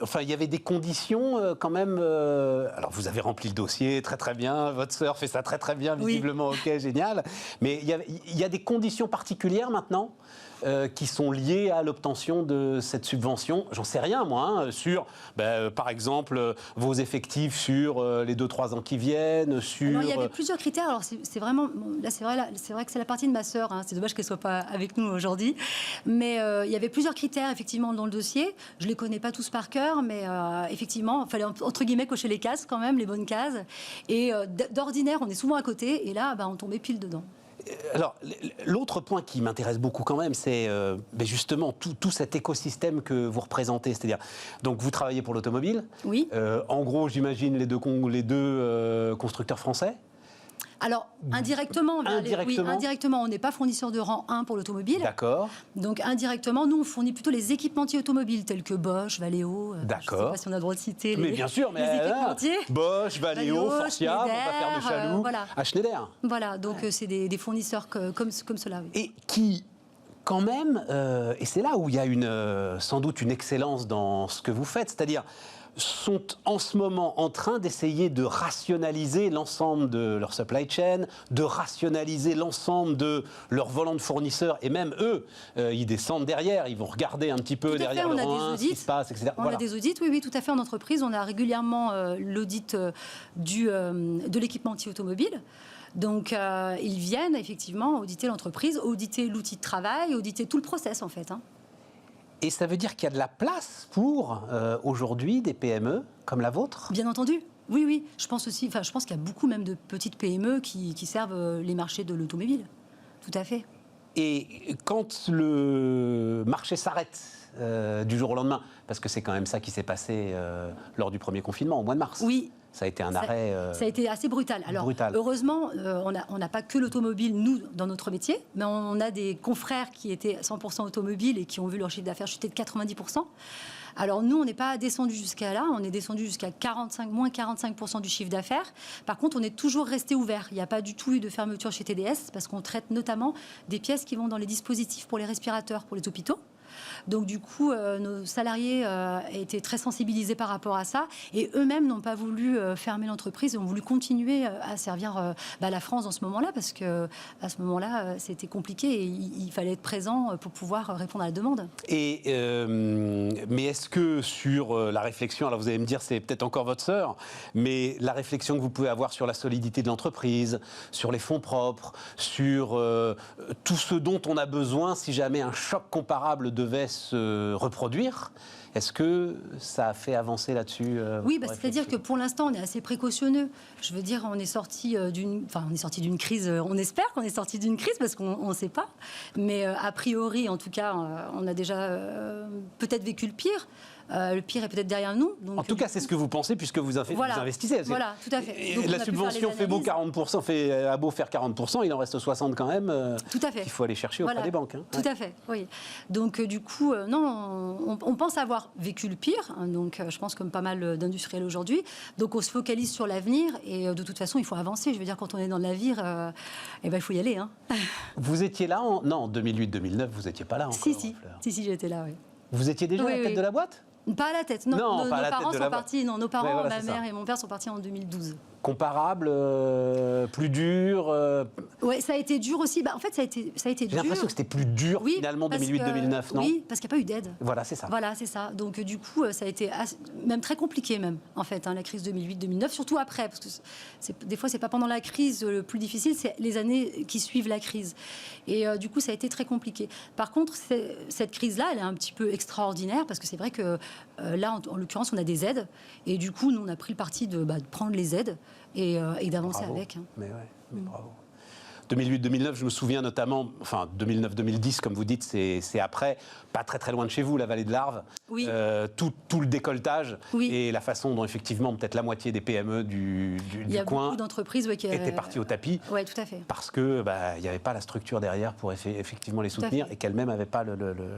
Speaker 1: Enfin, il y avait des conditions quand même. Alors, vous avez rempli le dossier très très bien. Votre sœur fait ça très très bien, visiblement. Oui. Ok, génial. Mais il y a des conditions particulières maintenant qui sont liées à l'obtention de cette subvention. J'en sais rien, moi. Sur, par exemple, vos effectifs sur les 2-3 ans qui viennent. Sur...
Speaker 3: Alors, il y avait plusieurs critères. Alors, c'est vraiment. Bon, là, c'est vrai que c'est la partie de ma sœur. C'est dommage qu'elle ne soit pas avec nous aujourd'hui. Mais il y avait plusieurs critères, effectivement, dans le dossier. Je ne les connais pas tous par cœur, mais effectivement, il fallait, entre guillemets, cocher les cases quand même, les bonnes cases. Et d'ordinaire, on est souvent à côté, et là, on tombait pile dedans.
Speaker 1: Alors, l'autre point qui m'intéresse beaucoup quand même, c'est justement tout cet écosystème que vous représentez. C'est-à-dire, donc vous travaillez pour l'automobile.
Speaker 3: Oui.
Speaker 1: En gros, j'imagine les deux constructeurs français.
Speaker 3: Alors, indirectement, on n'est pas fournisseur de rang 1 pour l'automobile.
Speaker 1: D'accord.
Speaker 3: Donc, indirectement, nous, on fournit plutôt les équipementiers automobiles, tels que Bosch, Valeo.
Speaker 1: D'accord.
Speaker 3: Je ne sais pas si on a le droit de citer
Speaker 1: mais bien sûr,
Speaker 3: les équipementiers.
Speaker 1: Bosch, Valeo, Forcia, on va faire de Chaloux, à Schneider.
Speaker 3: Voilà, donc c'est des fournisseurs comme cela. Oui.
Speaker 1: Et qui, quand même, et c'est là où il y a sans doute une excellence dans ce que vous faites, c'est-à-dire... sont en ce moment en train d'essayer de rationaliser l'ensemble de leur supply chain, de rationaliser l'ensemble de leurs volants de fournisseurs, et même eux, ils descendent derrière, ils vont regarder un petit peu derrière le rang 1, ce qui se passe, etc.
Speaker 3: On a des audits, oui, tout à fait, en entreprise. On a régulièrement l'audit de l'équipementier automobile. Donc, ils viennent effectivement auditer l'entreprise, auditer l'outil de travail, auditer tout le process, en fait.
Speaker 1: Et ça veut dire qu'il y a de la place pour, aujourd'hui, des PME comme la vôtre ?
Speaker 3: Bien entendu. Oui. Je pense qu'il y a beaucoup même de petites PME qui servent les marchés de l'automobile. Tout à fait.
Speaker 1: Et quand le marché s'arrête, du jour au lendemain? Parce que c'est quand même ça qui s'est passé lors du premier confinement, au mois de mars.
Speaker 3: Oui.
Speaker 1: Ça a été un arrêt...
Speaker 3: Ça a été assez brutal. Alors, heureusement, on n'a pas que l'automobile, nous, dans notre métier, mais on a des confrères qui étaient 100% automobiles et qui ont vu leur chiffre d'affaires chuter de 90%. Alors nous, on n'est pas descendu jusqu'à là, on est descendu jusqu'à moins 45% du chiffre d'affaires. Par contre, on est toujours resté ouvert. Il n'y a pas du tout eu de fermeture chez TDS parce qu'on traite notamment des pièces qui vont dans les dispositifs pour les respirateurs, pour les hôpitaux. Donc du coup, nos salariés étaient très sensibilisés par rapport à ça et eux-mêmes n'ont pas voulu fermer l'entreprise et ont voulu continuer à servir la France dans ce moment-là parce que à ce moment-là, c'était compliqué et il fallait être présent pour pouvoir répondre à la demande.
Speaker 1: Et mais est-ce que sur la réflexion, alors vous allez me dire c'est peut-être encore votre sœur, mais la réflexion que vous pouvez avoir sur la solidité de l'entreprise, sur les fonds propres, sur tout ce dont on a besoin si jamais un choc comparable devait se reproduire, est-ce que ça a fait avancer là-dessus
Speaker 3: Oui, c'est-à-dire que pour l'instant, on est assez précautionneux. Je veux dire, on est sorti d'une crise, on espère qu'on est sorti d'une crise parce qu'on ne sait pas. Mais a priori, en tout cas, on a déjà peut-être vécu le pire. Le pire est peut-être derrière nous. Donc,
Speaker 1: en tout cas, c'est ce que vous pensez puisque vous investissez.
Speaker 3: Voilà, tout à fait. Donc,
Speaker 1: la subvention fait beau 40%, a beau faire 40%, il en reste 60 quand même.
Speaker 3: Tout à fait.
Speaker 1: Qu'il faut aller chercher auprès des banques. Hein.
Speaker 3: Tout à fait, oui. Donc du coup, non, on pense avoir vécu le pire. Hein, donc je pense comme pas mal d'industriels aujourd'hui. Donc on se focalise sur l'avenir et de toute façon, il faut avancer. Je veux dire, quand on est dans le navire, il faut y aller. Hein.
Speaker 1: Vous étiez là en 2008-2009, vous n'étiez pas là encore.
Speaker 3: Si, j'étais là, oui.
Speaker 1: Vous étiez déjà à la tête de la boîte?
Speaker 3: Pas à la tête, non. Nos parents sont partis. Non, nos parents,
Speaker 1: voilà,
Speaker 3: ma mère et mon père sont partis en 2012.
Speaker 1: Comparable, plus dur.
Speaker 3: Oui, ça a été dur aussi. En fait, ça a été dur.
Speaker 1: J'ai l'impression que c'était plus dur finalement 2008-2009, non?
Speaker 3: Oui, parce qu'il n'y a pas eu d'aide.
Speaker 1: Voilà, c'est ça.
Speaker 3: Voilà, c'est ça. Donc du coup, ça a été même très compliqué même, en fait, la crise 2008-2009, surtout après, parce que des fois, c'est pas pendant la crise le plus difficile, c'est les années qui suivent la crise. Et du coup, ça a été très compliqué. Par contre, cette crise-là, elle est un petit peu extraordinaire, parce que c'est vrai que là, en l'occurrence, on a des aides, et du coup, nous, on a pris le parti de prendre les aides et d'avancer avec. Hein.
Speaker 1: Mais bravo. 2008-2009, je me souviens notamment, enfin 2009-2010, comme vous dites, c'est après, pas très très loin de chez vous, la vallée de l'Arve,
Speaker 3: oui.
Speaker 1: tout le décolletage
Speaker 3: oui.
Speaker 1: et la façon dont effectivement peut-être la moitié des PME du coin
Speaker 3: il y a beaucoup d'entreprises qui
Speaker 1: étaient parties au tapis,
Speaker 3: oui, tout à fait.
Speaker 1: parce que il n'y avait pas la structure derrière pour effectivement les soutenir et qu'elles-mêmes n'avaient pas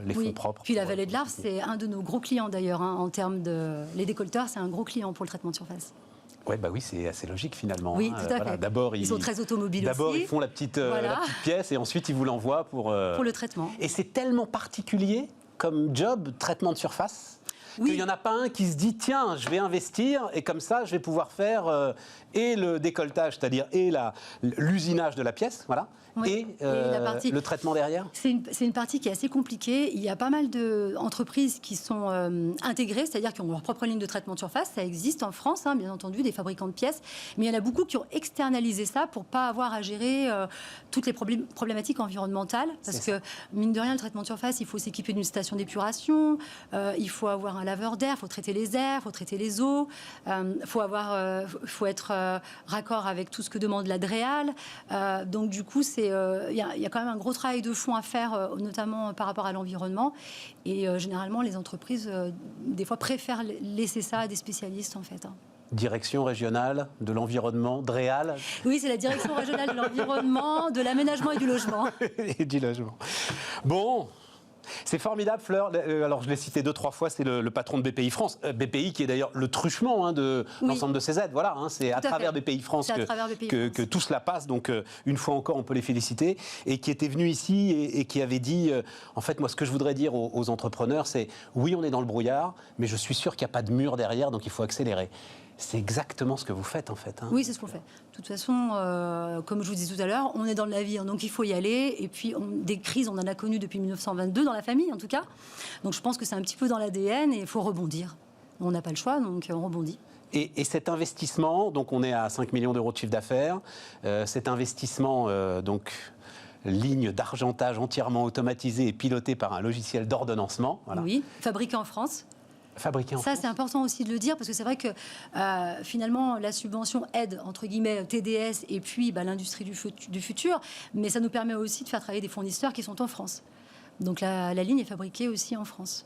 Speaker 1: les fonds propres.
Speaker 3: Puis la vallée de l'Arve, c'est un de nos gros clients d'ailleurs, hein, en termes les décolteurs, c'est un gros client pour le traitement de surface.
Speaker 1: Ouais, oui, c'est assez logique finalement.
Speaker 3: Oui, tout à fait.
Speaker 1: D'abord,
Speaker 3: ils sont très automobiles aussi.
Speaker 1: D'abord, ils font la petite pièce et ensuite, ils vous l'envoient pour
Speaker 3: le traitement.
Speaker 1: Et c'est tellement particulier comme job, traitement de surface, qu'il n'y en a pas un qui se dit, tiens, je vais investir et comme ça, je vais pouvoir faire et le décolletage, c'est-à-dire et l'usinage de la pièce, voilà.
Speaker 3: Oui.
Speaker 1: Et le traitement derrière.
Speaker 3: C'est une partie qui est assez compliquée. Il y a pas mal d'entreprises qui sont intégrées, c'est-à-dire qui ont leur propre ligne de traitement de surface. Ça existe en France, hein, bien entendu, des fabricants de pièces. Mais il y en a beaucoup qui ont externalisé ça pour ne pas avoir à gérer toutes les problématiques environnementales. Parce que, mine de rien, le traitement de surface, il faut s'équiper d'une station d'épuration, il faut avoir un laveur d'air, il faut traiter les airs, il faut traiter les eaux, il faut être raccord avec tout ce que demande la DREAL. Donc, du coup, il y a quand même un gros travail de fond à faire, notamment par rapport à l'environnement. Et généralement, les entreprises, des fois, préfèrent laisser ça à des spécialistes, en fait. Hein.
Speaker 1: Direction régionale de l'environnement, DREAL.
Speaker 3: Oui, c'est la direction régionale de l'environnement, de l'aménagement et du logement.
Speaker 1: Et du logement. Bon. C'est formidable, Fleur. Alors, je l'ai cité 2-3 fois, c'est le patron de BPI France. BPI qui est d'ailleurs le truchement de l'ensemble de ces aides. Voilà, c'est à travers BPI France que tout cela passe. Donc, une fois encore, on peut les féliciter. Et qui était venu ici et qui avait dit, en fait, moi, ce que je voudrais dire aux entrepreneurs, c'est oui, on est dans le brouillard, mais je suis sûr qu'il n'y a pas de mur derrière, donc il faut accélérer. C'est exactement ce que vous faites, en fait. Hein.
Speaker 3: Oui, c'est ce qu'on fait. De toute façon, comme je vous disais tout à l'heure, on est dans le navire, donc il faut y aller. Et puis, des crises, on en a connues depuis 1922, dans la famille, en tout cas. Donc, je pense que c'est un petit peu dans l'ADN et il faut rebondir. On n'a pas le choix, donc on rebondit.
Speaker 1: Et cet investissement, donc on est à 5 millions d'euros de chiffre d'affaires, cet investissement, donc ligne d'argentage entièrement automatisée et pilotée par un logiciel d'ordonnancement. Voilà.
Speaker 3: Oui, fabriqué en France.
Speaker 1: Fabriqué en France.
Speaker 3: Ça, c'est important aussi de le dire, parce que c'est vrai que finalement, la subvention aide, entre guillemets, TDS et puis l'industrie du futur, mais ça nous permet aussi de faire travailler des fournisseurs qui sont en France. Donc la ligne est fabriquée aussi en France.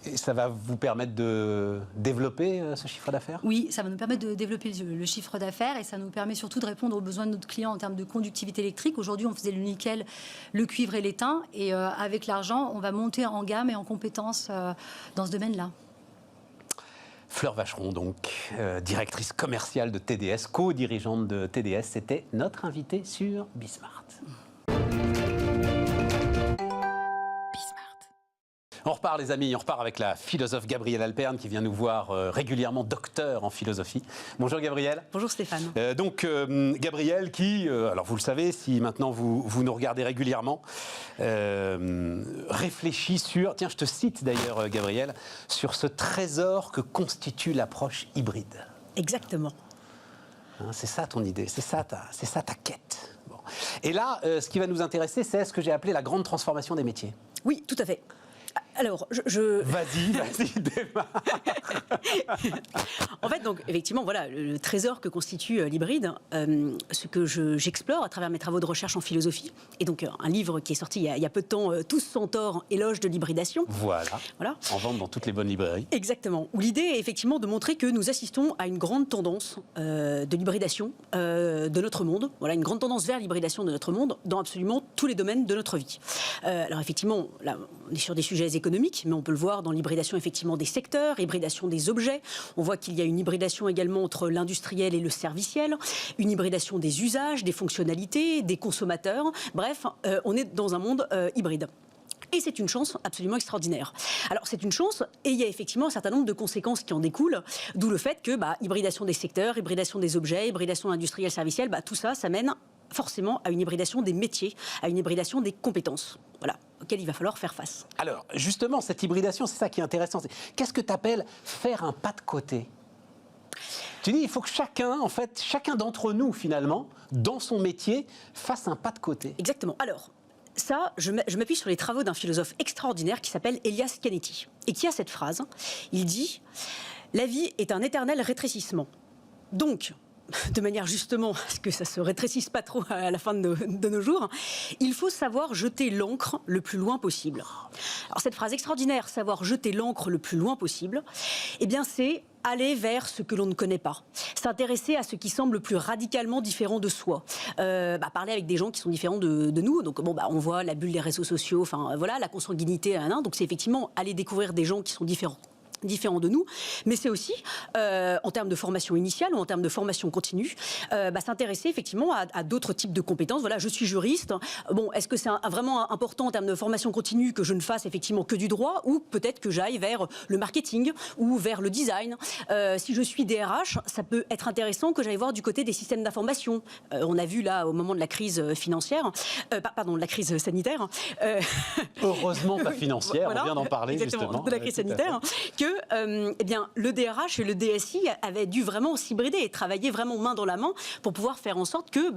Speaker 1: Et ça va vous permettre de développer ce chiffre d'affaires?
Speaker 3: Oui, ça va nous permettre de développer le chiffre d'affaires et ça nous permet surtout de répondre aux besoins de notre client en termes de conductivité électrique. Aujourd'hui, on faisait le nickel, le cuivre et l'étain. Et avec l'argent, on va monter en gamme et en compétences dans ce domaine-là.
Speaker 1: Fleur Vacheron, donc, directrice commerciale de TDS, co-dirigeante de TDS, c'était notre invitée sur Bismart. On repart les amis, on repart avec la philosophe Gabrielle Alperne qui vient nous voir régulièrement, docteur en philosophie. Bonjour Gabrielle.
Speaker 3: Bonjour Stéphane.
Speaker 1: Gabrielle qui, alors vous le savez, si maintenant vous nous regardez régulièrement, réfléchit sur, tiens je te cite d'ailleurs Gabrielle, sur ce trésor que constitue l'approche hybride.
Speaker 4: Exactement.
Speaker 1: Hein, c'est ça ton idée, c'est ça ta quête. Bon. Et là, ce qui va nous intéresser, c'est ce que j'ai appelé la grande transformation des métiers.
Speaker 4: Oui, tout à fait. Alors,
Speaker 1: Vas-y, démarre.
Speaker 4: En fait, donc, effectivement, voilà, le trésor que constitue l'hybride, ce que j'explore à travers mes travaux de recherche en philosophie, et donc un livre qui est sorti il y a peu de temps, Tous sans tort, éloge de l'hybridation.
Speaker 1: Voilà. En vente dans toutes les bonnes librairies.
Speaker 4: Exactement. Où l'idée est effectivement de montrer que nous assistons à une grande tendance de l'hybridation de notre monde. Voilà, une grande tendance vers l'hybridation de notre monde dans absolument tous les domaines de notre vie. Alors effectivement, là, on est sur des sujets économiques, mais on peut le voir dans l'hybridation effectivement des secteurs, hybridation des objets. On voit qu'il y a une hybridation également entre l'industriel et le serviciel, une hybridation des usages, des fonctionnalités, des consommateurs. Bref, on est dans un monde hybride. Et c'est une chance absolument extraordinaire. Alors c'est une chance et il y a effectivement un certain nombre de conséquences qui en découlent, d'où le fait que hybridation des secteurs, hybridation des objets, hybridation industrielle, servicielle, tout ça, ça mène forcément à une hybridation des métiers, à une hybridation des compétences, voilà, auxquelles il va falloir faire face.
Speaker 1: Alors, justement, cette hybridation, c'est ça qui est intéressant. Qu'est-ce que tu appelles faire un pas de côté? Tu dis, il faut que chacun d'entre nous, finalement, dans son métier, fasse un pas de côté.
Speaker 4: Exactement. Alors, ça, je m'appuie sur les travaux d'un philosophe extraordinaire qui s'appelle Elias Canetti, et qui a cette phrase. Il dit « La vie est un éternel rétrécissement. Donc, de manière justement à ce que ça se rétrécisse pas trop à la fin de nos jours, il faut savoir jeter l'encre le plus loin possible. » Alors cette phrase extraordinaire, savoir jeter l'encre le plus loin possible, eh bien c'est aller vers ce que l'on ne connaît pas, s'intéresser à ce qui semble le plus radicalement différent de soi, parler avec des gens qui sont différents de nous. Donc on voit la bulle des réseaux sociaux, enfin voilà, la consanguinité, donc c'est effectivement aller découvrir des gens qui sont différents de nous, mais c'est aussi, en termes de formation initiale ou en termes de formation continue, s'intéresser effectivement à d'autres types de compétences. Voilà, je suis juriste. Bon, est-ce que c'est vraiment important en termes de formation continue que je ne fasse effectivement que du droit, ou peut-être que j'aille vers le marketing ou vers le design. Si je suis DRH, ça peut être intéressant que j'aille voir du côté des systèmes d'information. On a vu là, au moment de la crise financière, de la crise sanitaire.
Speaker 1: Heureusement pas financière, voilà, on vient d'en parler justement.
Speaker 4: De la crise sanitaire, que le DRH et le DSI avaient dû vraiment s'hybrider et travailler vraiment main dans la main pour pouvoir faire en sorte que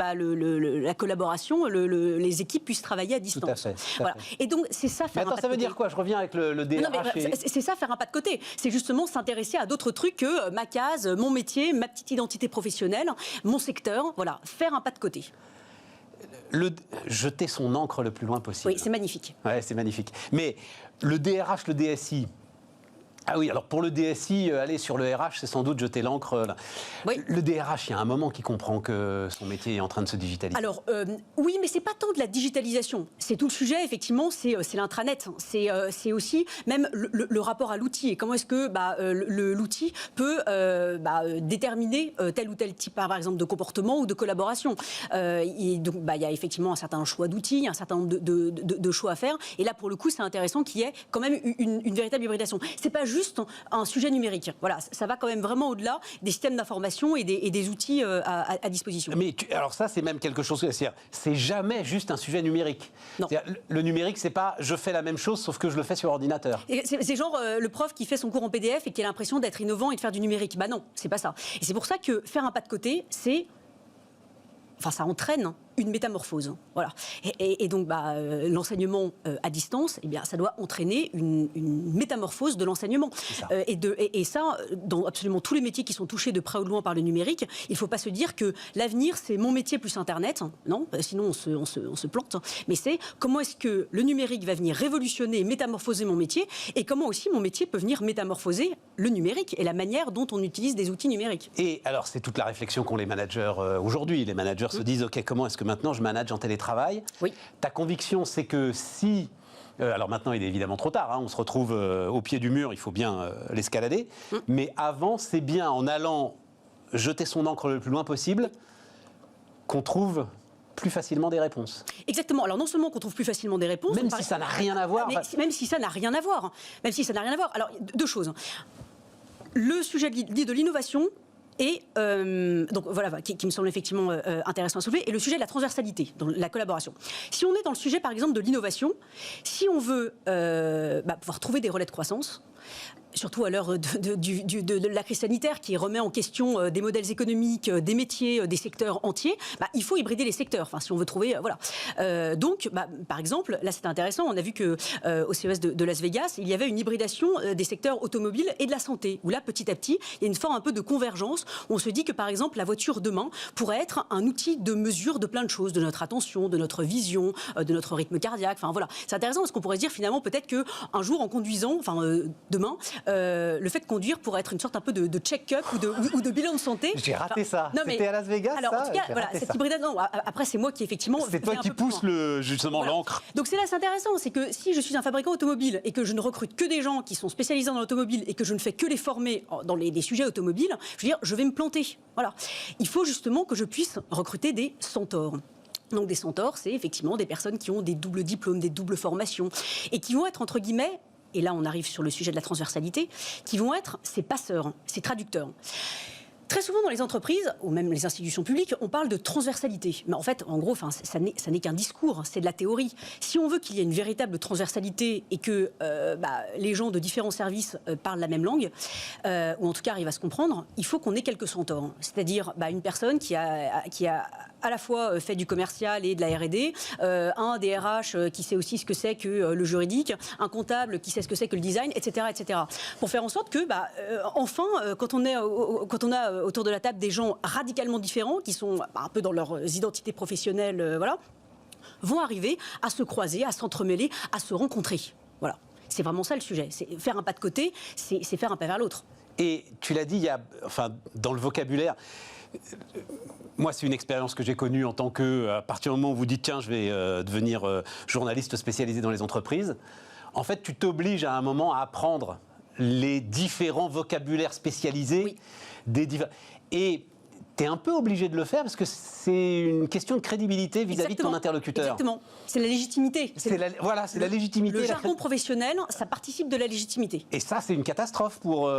Speaker 4: la collaboration, les équipes puissent travailler à distance.
Speaker 1: Tout à fait.
Speaker 4: Voilà. Et donc, c'est ça faire un pas de côté.
Speaker 1: Ça veut dire quoi? Je reviens avec le DRH.
Speaker 4: C'est ça faire un pas de côté. C'est justement s'intéresser à d'autres trucs que ma case, mon métier, ma petite identité professionnelle, mon secteur. Voilà, faire un pas de côté.
Speaker 1: Jeter son encre le plus loin possible.
Speaker 4: Oui, c'est magnifique.
Speaker 1: Ouais, c'est magnifique. Mais le DRH, le DSI... Ah oui, alors pour le DSI, aller sur le RH, c'est sans doute jeter l'encre. Oui. Le DRH, il y a un moment qui comprend que son métier est en train de se digitaliser. Alors,
Speaker 4: oui, mais c'est pas tant de la digitalisation. C'est tout le sujet, effectivement, c'est l'intranet. C'est aussi même le rapport à l'outil. Et comment est-ce que l'outil peut déterminer tel ou tel type, par exemple, de comportement ou de collaboration. Et donc, il y a effectivement un certain choix d'outils, un certain nombre de choix à faire. Et là, pour le coup, c'est intéressant qu'il y ait quand même une véritable hybridation. C'est pas juste un sujet numérique. Voilà, ça va quand même vraiment au-delà des systèmes d'information et des outils à disposition.
Speaker 1: Mais alors ça, c'est même quelque chose... C'est jamais juste un sujet numérique.
Speaker 4: Non.
Speaker 1: Le numérique, c'est pas je fais la même chose, sauf que je le fais sur ordinateur.
Speaker 4: C'est genre le prof qui fait son cours en PDF et qui a l'impression d'être innovant et de faire du numérique. Non, c'est pas ça. Et c'est pour ça que faire un pas de côté, ça entraîne une métamorphose. Voilà. Et donc, l'enseignement à distance, eh bien, ça doit entraîner une métamorphose de l'enseignement. Et ça, dans absolument tous les métiers qui sont touchés de près ou de loin par le numérique, il ne faut pas se dire que l'avenir, c'est mon métier plus Internet. Non, sinon on se plante. Mais c'est comment est-ce que le numérique va venir révolutionner, métamorphoser mon métier, et comment aussi mon métier peut venir métamorphoser le numérique et la manière dont on utilise des outils numériques.
Speaker 1: Et alors, c'est toute la réflexion qu'ont les managers aujourd'hui. Les managers se disent, OK, comment est-ce que maintenant je manage en télétravail ?
Speaker 4: Oui.
Speaker 1: Ta conviction, c'est que si... alors maintenant, il est évidemment trop tard, hein, on se retrouve au pied du mur, il faut bien l'escalader. Mais avant, c'est bien en allant jeter son encre le plus loin possible qu'on trouve plus facilement des réponses.
Speaker 4: Exactement. Alors non seulement qu'on trouve plus facilement des réponses...
Speaker 1: Même si ça n'a rien à voir.
Speaker 4: Même si ça n'a rien à voir. Même si ça n'a rien à voir. Alors, deux choses. Le sujet dit de l'innovation... Et donc voilà, qui me semble effectivement intéressant à soulever, et le sujet de la transversalité, dans la collaboration. Si on est dans le sujet, par exemple, de l'innovation, si on veut pouvoir trouver des relais de croissance, surtout à l'heure de la crise sanitaire qui remet en question des modèles économiques, des métiers, des secteurs entiers, il faut hybrider les secteurs. Enfin, si on veut trouver, voilà. Donc, par exemple, là, c'est intéressant. On a vu que au CES de Las Vegas, il y avait une hybridation des secteurs automobiles et de la santé. Où là, petit à petit, il y a une forme un peu de convergence. Où on se dit que, par exemple, la voiture demain pourrait être un outil de mesure de plein de choses, de notre attention, de notre vision, de notre rythme cardiaque. Enfin, voilà. C'est intéressant parce qu'on pourrait se dire finalement peut-être que un jour, en conduisant, demain. Le fait de conduire pourrait être une sorte un peu de check-up ou de bilan de santé.
Speaker 1: J'ai raté ça. C'était à Las Vegas,
Speaker 4: alors,
Speaker 1: ça.
Speaker 4: En tout cas, voilà, cette hybridation. Après, c'est moi qui effectivement.
Speaker 1: C'est toi qui pousse justement l'encre.
Speaker 4: Donc c'est là, c'est intéressant, c'est que si je suis un fabricant automobile et que je ne recrute que des gens qui sont spécialisés dans l'automobile et que je ne fais que les former dans des sujets automobiles, je veux dire, je vais me planter. Voilà. Il faut justement que je puisse recruter des centaures. Donc des centaures, c'est effectivement des personnes qui ont des doubles diplômes, des doubles formations et qui vont être entre guillemets. Et là, on arrive sur le sujet de la transversalité, qui vont être ces passeurs, ces traducteurs. Très souvent dans les entreprises, ou même les institutions publiques, on parle de transversalité. Mais en fait, en gros, ça n'est qu'un discours, c'est de la théorie. Si on veut qu'il y ait une véritable transversalité et que les gens de différents services parlent la même langue, ou en tout cas arrivent à se comprendre, il faut qu'on ait quelques centaures. C'est-à-dire une personne qui a à la fois fait du commercial et de la R&D, un DRH qui sait aussi ce que c'est que le juridique, un comptable qui sait ce que c'est que le design, etc., etc. Pour faire en sorte que, enfin, quand on a autour de la table des gens radicalement différents, qui sont un peu dans leurs identités professionnelles, voilà, vont arriver à se croiser, à s'entremêler, à se rencontrer. Voilà. C'est vraiment ça le sujet. C'est faire un pas de côté, c'est faire un pas vers l'autre.
Speaker 1: Et tu l'as dit, dans le vocabulaire, moi, c'est une expérience que j'ai connue en tant que, à partir du moment où vous dites, tiens, je vais devenir journaliste spécialisé dans les entreprises, en fait, tu t'obliges à un moment à apprendre les différents vocabulaires spécialisés. Oui. Et tu es un peu obligé de le faire parce que c'est une question de crédibilité vis-à-vis de ton interlocuteur.
Speaker 4: Exactement. C'est la légitimité.
Speaker 1: C'est la légitimité.
Speaker 4: Le jargon professionnel, ça participe de la légitimité.
Speaker 1: Et ça, c'est une catastrophe pour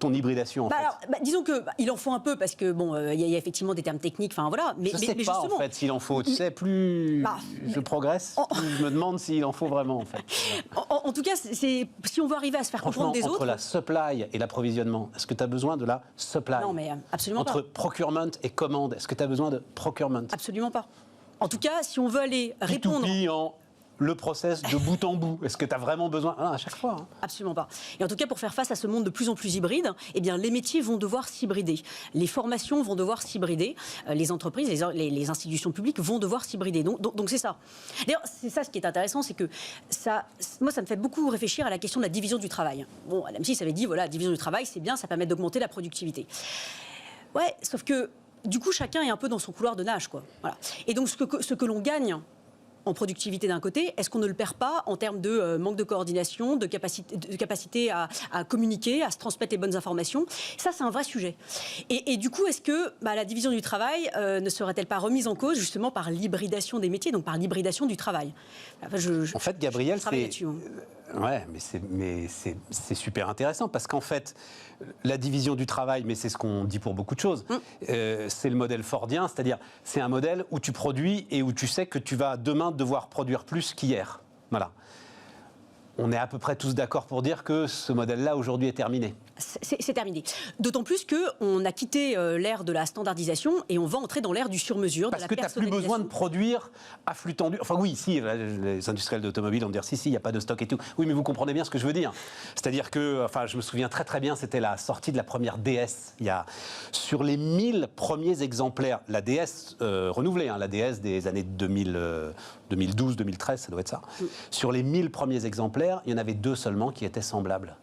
Speaker 1: ton hybridation, en fait.
Speaker 4: Alors, disons qu'il en faut un peu parce que, il y a effectivement des termes techniques, enfin voilà.
Speaker 1: Mais justement, en fait, s'il en faut. Tu sais, plus je progresse, plus je me demande s'il en faut vraiment, en fait.
Speaker 4: En tout cas, si on veut arriver à se faire comprendre des autres...
Speaker 1: Entre la supply et l'approvisionnement, est-ce que tu as besoin de la supply ?
Speaker 4: Non, mais absolument pas.
Speaker 1: Entre procurement et commande, est-ce que tu as besoin de procurement ?
Speaker 4: Absolument pas. En tout cas, si on veut aller répondre...
Speaker 1: P2P en le process de bout en bout, est-ce que tu as vraiment besoin à chaque fois
Speaker 4: Absolument pas. Et en tout cas, pour faire face à ce monde de plus en plus hybride, eh bien, les métiers vont devoir s'hybrider. Les formations vont devoir s'hybrider. Les entreprises, les institutions publiques vont devoir s'hybrider. Donc c'est ça. D'ailleurs, c'est ça ce qui est intéressant, c'est que moi, ça me fait beaucoup réfléchir à la question de la division du travail. Bon, Adam Smith avait dit, voilà, la division du travail, c'est bien, ça permet d'augmenter la productivité. Ouais, sauf que du coup, chacun est un peu dans son couloir de nage, quoi. Voilà. Et donc, ce que l'on gagne en productivité d'un côté, est-ce qu'on ne le perd pas en termes de manque de coordination, de capacité à communiquer, à se transmettre les bonnes informations ? Ça, c'est un vrai sujet. Et du coup, est-ce que la division du travail ne serait-elle pas remise en cause justement par l'hybridation des métiers, donc par l'hybridation du travail ?
Speaker 1: En fait, Gabriel,
Speaker 4: c'est...
Speaker 1: Ouais, mais c'est super intéressant parce qu'en fait, la division du travail, mais c'est ce qu'on dit pour beaucoup de choses, c'est le modèle fordien, c'est-à-dire c'est un modèle où tu produis et où tu sais que tu vas demain devoir produire plus qu'hier. Voilà. on est à peu près tous d'accord pour dire que ce modèle-là, aujourd'hui, est terminé.
Speaker 4: C'est terminé. D'autant plus qu'on a quitté l'ère de la standardisation et on va entrer dans l'ère du sur-mesure, de la
Speaker 1: personnalisation. Parce que tu n'as plus besoin de produire à flux tendu. Enfin oui, si, les industriels d'automobile vont dire si, il n'y a pas de stock et tout. Oui, mais vous comprenez bien ce que je veux dire. C'est-à-dire que, enfin, je me souviens très très bien, c'était la sortie de la première DS. Il y a, sur les 1000 premiers exemplaires, la DS renouvelée, la DS des années 2012, 2013, ça doit être ça. Sur les 1000 premiers exemplaires, il y en avait 2 seulement qui étaient semblables.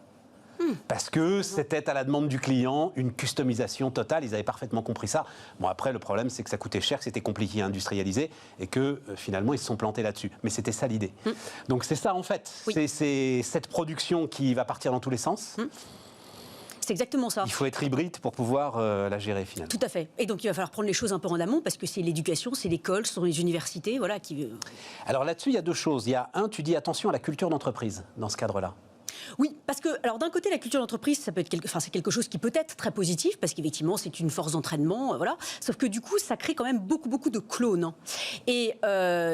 Speaker 1: Parce que c'était à la demande du client une customisation totale, ils avaient parfaitement compris ça. Bon, après, le problème, c'est que ça coûtait cher, que c'était compliqué à industrialiser et que finalement, ils se sont plantés là-dessus. Mais c'était ça l'idée. Donc c'est ça en fait, c'est cette production qui va partir dans tous les sens.
Speaker 4: C'est exactement ça.
Speaker 1: Il faut être hybride pour pouvoir la gérer finalement.
Speaker 4: Tout à fait. Et donc il va falloir prendre les choses un peu en amont parce que c'est l'éducation, c'est l'école, ce sont les universités, voilà.
Speaker 1: Alors là-dessus, il y a 2 choses. Il y a tu dis attention à la culture d'entreprise dans ce cadre-là.
Speaker 4: Oui, parce que, alors d'un côté, la culture d'entreprise, ça peut être c'est quelque chose qui peut être très positif, parce qu'effectivement, c'est une force d'entraînement, voilà. Sauf que du coup, ça crée quand même beaucoup de clones. Et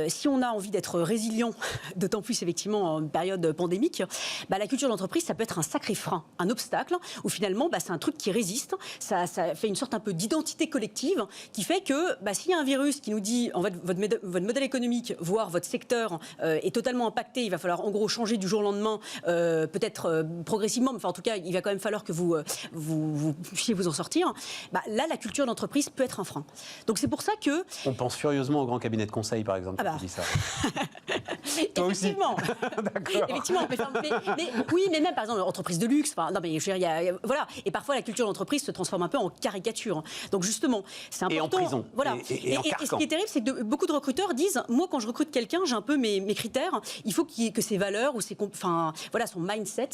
Speaker 4: si on a envie d'être résilient, d'autant plus effectivement en période pandémique, la culture d'entreprise, ça peut être un sacré frein, un obstacle, où finalement, c'est un truc qui résiste, ça fait une sorte un peu d'identité collective, qui fait que s'il y a un virus qui nous dit, en fait, votre modèle économique, voire votre secteur est totalement impacté, il va falloir en gros changer du jour au lendemain, peut-être progressivement, mais enfin, en tout cas, il va quand même falloir que vous puissiez vous en sortir. Là, la culture d'entreprise peut être un frein. Donc c'est pour ça que...
Speaker 1: On pense furieusement au grand cabinet de conseil, par exemple, quand tu dis ça. Toi aussi.
Speaker 4: D'accord. Effectivement. Oui, mais même, par exemple, entreprise de luxe. Non, mais je veux dire, voilà. Et parfois, la culture d'entreprise se transforme un peu en caricature. Donc justement, c'est important.
Speaker 1: Et en prison.
Speaker 4: Voilà.
Speaker 1: Et
Speaker 4: ce qui est terrible, c'est que beaucoup de recruteurs disent, moi, quand je recrute quelqu'un, j'ai un peu mes critères. Il faut que ses valeurs ou son mindset,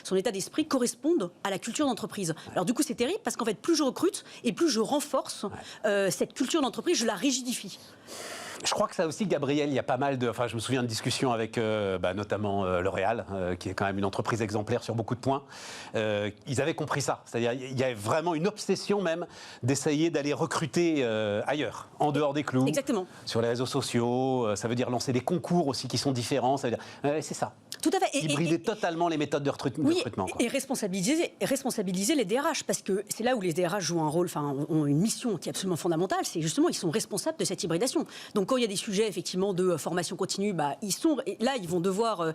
Speaker 4: son état d'esprit correspondent à la culture d'entreprise. Alors du coup, c'est terrible parce qu'en fait, plus je recrute et plus je renforce cette culture d'entreprise, je la rigidifie.
Speaker 1: Je crois que ça aussi, Gabriel, il y a pas mal de... Enfin, je me souviens de discussions avec notamment L'Oréal, qui est quand même une entreprise exemplaire sur beaucoup de points. Ils avaient compris ça. C'est-à-dire il y avait vraiment une obsession même d'essayer d'aller recruter ailleurs, en dehors des clous.
Speaker 4: Exactement.
Speaker 1: Sur les réseaux sociaux. Ça veut dire lancer des concours aussi qui sont différents. Ça veut dire, c'est ça.
Speaker 4: Tout à fait.
Speaker 1: Hybrider totalement les méthodes de recrutement.
Speaker 4: Et responsabiliser les DRH, parce que c'est là où les DRH jouent un rôle, ont une mission qui est absolument fondamentale, c'est justement, ils sont responsables de cette hybridation. Donc quand il y a des sujets effectivement de formation continue, ils vont devoir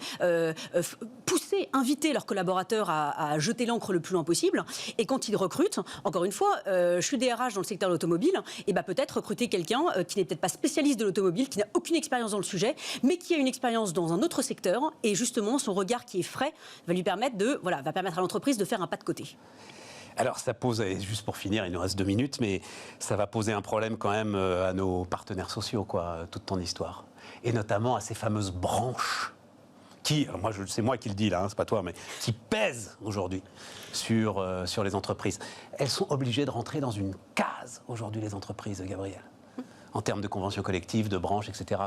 Speaker 4: pousser, inviter leurs collaborateurs à jeter l'encre le plus loin possible. Et quand ils recrutent, encore une fois, je suis DRH dans le secteur de l'automobile, et peut-être recruter quelqu'un qui n'est peut-être pas spécialiste de l'automobile, qui n'a aucune expérience dans le sujet, mais qui a une expérience dans un autre secteur, et justement son regard qui est frais va lui permettre va permettre à l'entreprise de faire un pas de côté.
Speaker 1: Alors ça pose, et juste pour finir, il nous reste 2 minutes, mais ça va poser un problème quand même à nos partenaires sociaux, toute ton histoire. Et notamment à ces fameuses branches qui, c'est moi qui le dis là, c'est pas toi, mais qui pèsent aujourd'hui sur les entreprises. Elles sont obligées de rentrer dans une case aujourd'hui, les entreprises, Gabriel. En termes de conventions collectives, de branches, etc.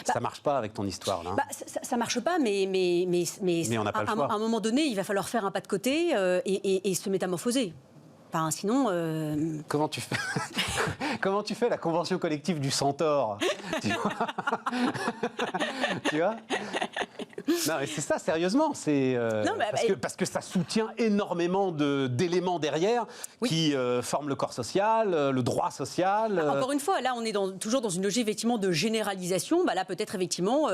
Speaker 1: Ça marche pas avec ton histoire, là.
Speaker 4: Ça marche pas, mais
Speaker 1: on n'a pas le choix.
Speaker 4: À un moment donné, il va falloir faire un pas de côté et se métamorphoser. Sinon...
Speaker 1: Comment tu fais Comment tu fais la convention collective du Centaure? Tu vois Non, mais c'est ça, sérieusement. Parce que ça soutient énormément d'éléments derrière qui forment le corps social, le droit social.
Speaker 4: Encore une fois, là, on est toujours dans une logique effectivement de généralisation. Là, peut-être effectivement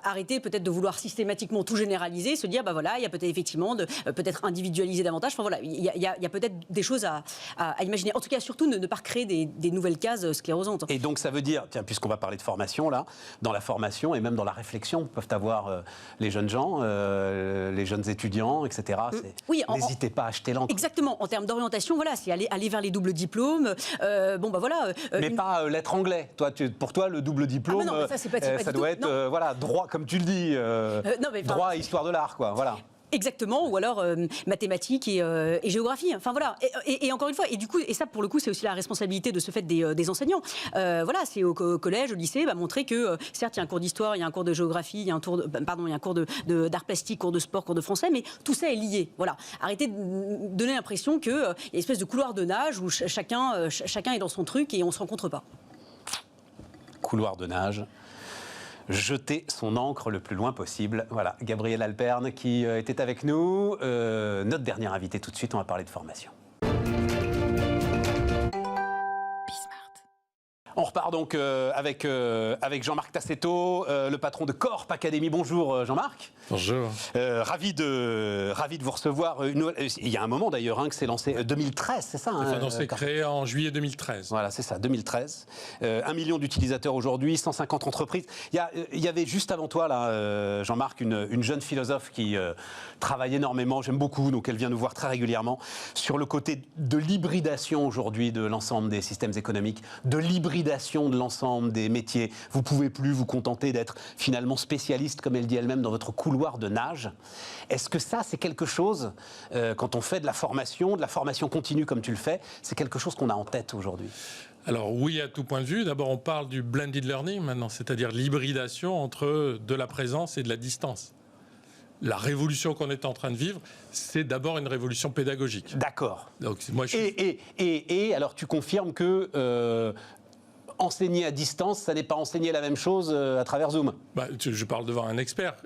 Speaker 4: arrêter peut-être de vouloir systématiquement tout généraliser, se dire il y a peut-être effectivement peut-être individualiser davantage. Il y a peut-être des choses à imaginer. En tout cas, surtout ne pas recréer des nouvelles cases sclérosantes.
Speaker 1: Et donc ça veut dire, puisqu'on va parler de formation là, dans la formation et même dans la réflexion peuvent avoir les jeunes gens, les jeunes étudiants, etc. N'hésitez pas à acheter l'encre.
Speaker 4: Exactement. En termes d'orientation, c'est aller vers les doubles diplômes.
Speaker 1: Mais pas lettres anglais. Pour toi, le double diplôme, ça doit être droit, comme tu le dis, droit et histoire de l'art, voilà.
Speaker 4: Exactement, ou alors mathématiques et géographie. Et encore une fois, et ça pour le coup, c'est aussi la responsabilité de ce fait des enseignants. C'est au collège, au lycée, montrer que certes, il y a un cours d'histoire, il y a un cours de géographie, il y a un cours d'art plastique, cours de sport, cours de français, mais tout ça est lié. Arrêtez de donner l'impression qu'il y a une espèce de couloir de nage où chacun est dans son truc et on se rencontre pas.
Speaker 1: Couloir de nage. jeter son encre le plus loin possible. Voilà, Gabriel Alperne qui était avec nous. Notre dernier invité tout de suite, on va parler de formation. On repart donc avec Jean-Marc Tassetto, le patron de Corp Academy. Bonjour Jean-Marc.
Speaker 5: Bonjour.
Speaker 1: Ravi de vous recevoir. Il y a un moment d'ailleurs que c'est lancé, 2013, c'est ça
Speaker 5: C'est créé en juillet 2013.
Speaker 1: Voilà, c'est ça, 2013. 1 million d'utilisateurs aujourd'hui, 150 entreprises. Il y avait juste avant toi, là, Jean-Marc, une jeune philosophe qui travaille énormément, j'aime beaucoup, donc elle vient nous voir très régulièrement, sur le côté de l'hybridation aujourd'hui de l'ensemble des systèmes économiques, de l'hybridation de l'ensemble des métiers. Vous ne pouvez plus vous contenter d'être finalement spécialiste, comme elle dit elle-même, dans votre couloir de nage. Est-ce que ça, c'est quelque chose, quand on fait de la formation continue comme tu le fais, c'est quelque chose qu'on a en tête aujourd'hui?
Speaker 5: Alors oui, à tout point de vue. D'abord, on parle du blended learning maintenant, c'est-à-dire l'hybridation entre de la présence et de la distance. La révolution qu'on est en train de vivre, c'est d'abord une révolution pédagogique.
Speaker 1: D'accord.
Speaker 5: Donc, moi,
Speaker 1: et alors, tu confirmes que enseigner à distance, ça n'est pas enseigner la même chose à travers Zoom?
Speaker 5: Je parle devant un expert.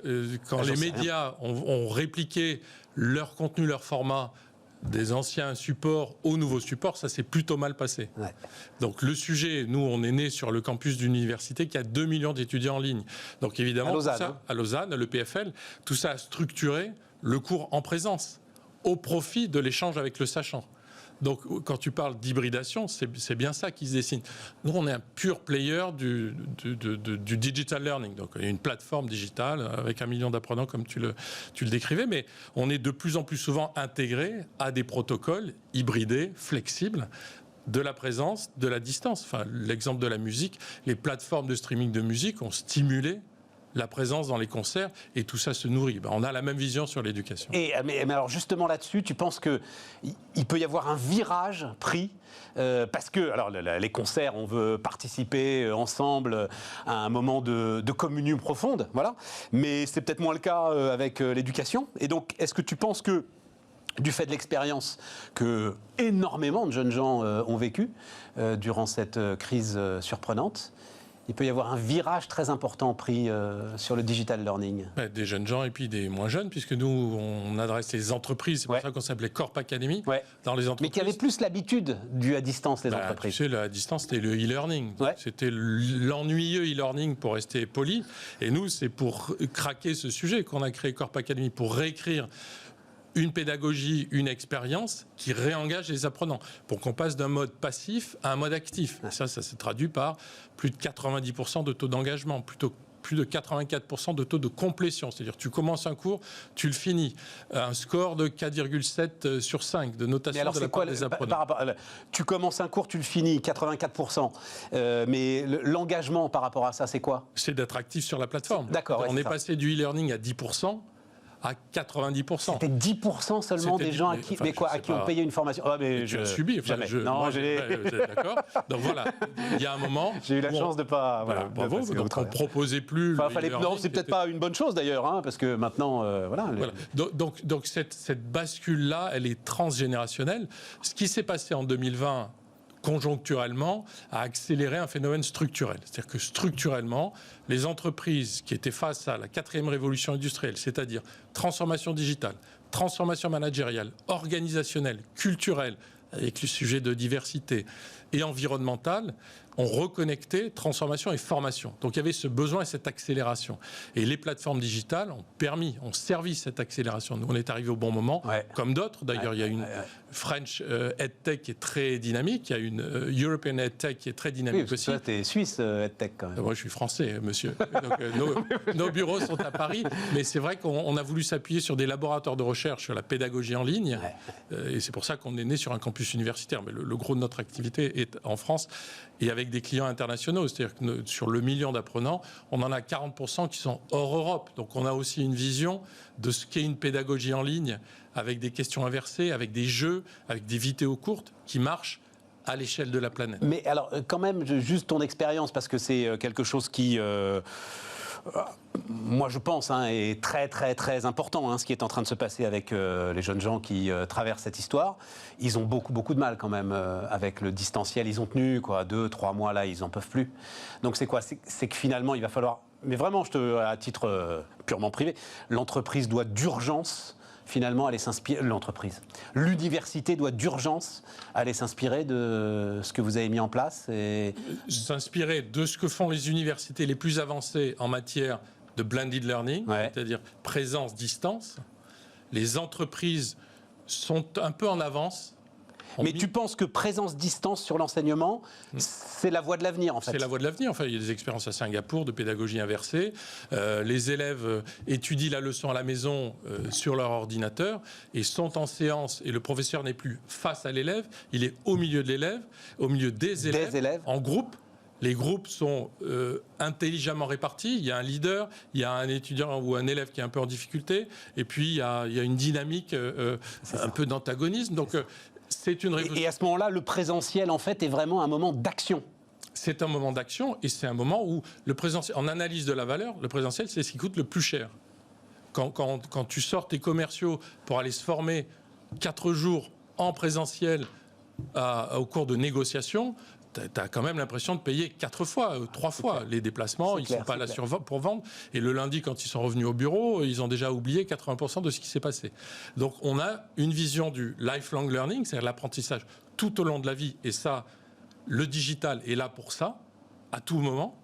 Speaker 5: Quand les médias ont répliqué leur contenu, leur format, des anciens supports aux nouveaux supports, ça s'est plutôt mal passé. Ouais. Donc le sujet, nous, on est né sur le campus d'une université qui a 2 millions d'étudiants en ligne. Donc évidemment, à Lausanne, à Lausanne, le PFL, tout ça a structuré le cours en présence au profit de l'échange avec le sachant. Donc, quand tu parles d'hybridation, c'est bien ça qui se dessine. Nous, on est un pur player du digital learning. Donc, il y a une plateforme digitale avec 1 million d'apprenants, comme tu le décrivais, mais on est de plus en plus souvent intégré à des protocoles hybridés, flexibles, de la présence, de la distance. Enfin, l'exemple de la musique, les plateformes de streaming de musique ont stimulé la présence dans les concerts, et tout ça se nourrit. On a la même vision sur l'éducation.
Speaker 1: Mais alors justement là-dessus, tu penses qu'il peut y avoir un virage pris parce que alors, les concerts, on veut participer ensemble à un moment de communion profonde, voilà. Mais c'est peut-être moins le cas avec l'éducation. Et donc, est-ce que tu penses que, du fait de l'expérience que énormément de jeunes gens ont vécu durant cette crise surprenante, il peut y avoir un virage très important pris sur le digital learning?
Speaker 5: Des jeunes gens et puis des moins jeunes, puisque nous, on adresse les entreprises. C'est pour ça qu'on s'appelait Corp Academy. Dans les entreprises.
Speaker 1: Mais qui avaient plus l'habitude du à distance, les entreprises.
Speaker 5: Tu sais, à distance, c'était le e-learning. C'était l'ennuyeux e-learning, pour rester poli. Et nous, c'est pour craquer ce sujet qu'on a créé Corp Academy, pour réécrire une pédagogie, une expérience qui réengage les apprenants pour qu'on passe d'un mode passif à un mode actif. Ça se traduit par plus de 90% de taux d'engagement, plus de 84% de taux de complétion. C'est-à-dire tu commences un cours, tu le finis. Un score de 4,7 sur 5 de notation de la part des apprenants.
Speaker 1: Tu commences un cours, tu le finis, 84%. Mais l'engagement par rapport à ça, c'est quoi?
Speaker 5: C'est d'être actif sur la plateforme.
Speaker 1: D'accord.
Speaker 5: On est passé du e-learning à 10%. À 90%.
Speaker 1: C'était 10% seulement des gens à qui on payait une formation.
Speaker 5: Je l'ai subi. D'accord. Donc voilà, il y a un moment.
Speaker 1: J'ai eu la chance de pas.
Speaker 5: Bravo. Donc on ne proposait plus.
Speaker 1: Non, c'est peut-être pas une bonne chose d'ailleurs, parce que maintenant,
Speaker 5: Donc cette bascule-là, elle est transgénérationnelle. Ce qui s'est passé en 2020. Conjoncturellement, a accéléré un phénomène structurel. C'est-à-dire que structurellement, les entreprises qui étaient face à la 4e révolution industrielle, c'est-à-dire transformation digitale, transformation managériale, organisationnelle, culturelle, avec le sujet de diversité et environnementale, ont reconnecté transformation et formation. Donc il y avait ce besoin et cette accélération. Et les plateformes digitales ont servi cette accélération. Nous, on est arrivé au bon moment, comme d'autres. D'ailleurs, il y a une French EdTech qui est très dynamique, il y a une European EdTech qui est très dynamique aussi.
Speaker 1: Toi, tu es Suisse EdTech quand même.
Speaker 5: Moi, je suis français, monsieur. Donc, nos bureaux sont à Paris. Mais c'est vrai qu'on a voulu s'appuyer sur des laboratoires de recherche sur la pédagogie en ligne. Et c'est pour ça qu'on est né sur un campus universitaire. Mais le gros de notre activité est en France et avec des clients internationaux. C'est-à-dire que sur le million d'apprenants, on en a 40% qui sont hors Europe. Donc on a aussi une vision de ce qu'est une pédagogie en ligne avec des questions inversées, avec des jeux, avec des vidéos courtes qui marchent à l'échelle de la planète.
Speaker 1: Mais alors, quand même, juste ton expérience, parce que c'est quelque chose qui... moi, je pense, est très, très, très important, ce qui est en train de se passer avec les jeunes gens qui traversent cette histoire. Ils ont beaucoup, beaucoup de mal quand même avec le distanciel. Ils ont tenu 2-3 mois, là, ils n'en peuvent plus. Donc, c'est quoi? C'est que finalement, il va falloir mais vraiment, à titre purement privé, l'entreprise doit d'urgence finalement aller s'inspirer, l'université doit d'urgence aller s'inspirer de ce que vous avez mis en place et...
Speaker 5: S'inspirer de ce que font les universités les plus avancées en matière de blended learning, c'est-à-dire présence-distance. Les entreprises sont un peu en avance.
Speaker 1: Mais tu penses que présence-distance sur l'enseignement, c'est la voie de l'avenir, en fait?
Speaker 5: C'est la voie de l'avenir. Enfin, il y a des expériences à Singapour de pédagogie inversée. Les élèves étudient la leçon à la maison sur leur ordinateur et sont en séance. Et le professeur n'est plus face à l'élève, il est au milieu de l'élève, au milieu des élèves, en groupe. Les groupes sont intelligemment répartis. Il y a un leader, il y a un étudiant ou un élève qui est un peu en difficulté, et puis il y a une dynamique un peu d'antagonisme. Donc, c'est une révolution.
Speaker 1: Et à ce moment-là, le présentiel, en fait, est vraiment un moment d'action.
Speaker 5: C'est un moment d'action et c'est un moment où, en analyse de la valeur, le présentiel, c'est ce qui coûte le plus cher. Quand tu sors tes commerciaux pour aller se former 4 jours en présentiel au cours de négociations, tu as quand même l'impression de payer 4 fois, 3 fois les déplacements. Ils ne sont pas là pour vendre. Et le lundi, quand ils sont revenus au bureau, ils ont déjà oublié 80% de ce qui s'est passé. Donc, on a une vision du lifelong learning, c'est-à-dire l'apprentissage tout au long de la vie. Et ça, le digital est là pour ça, à tout moment.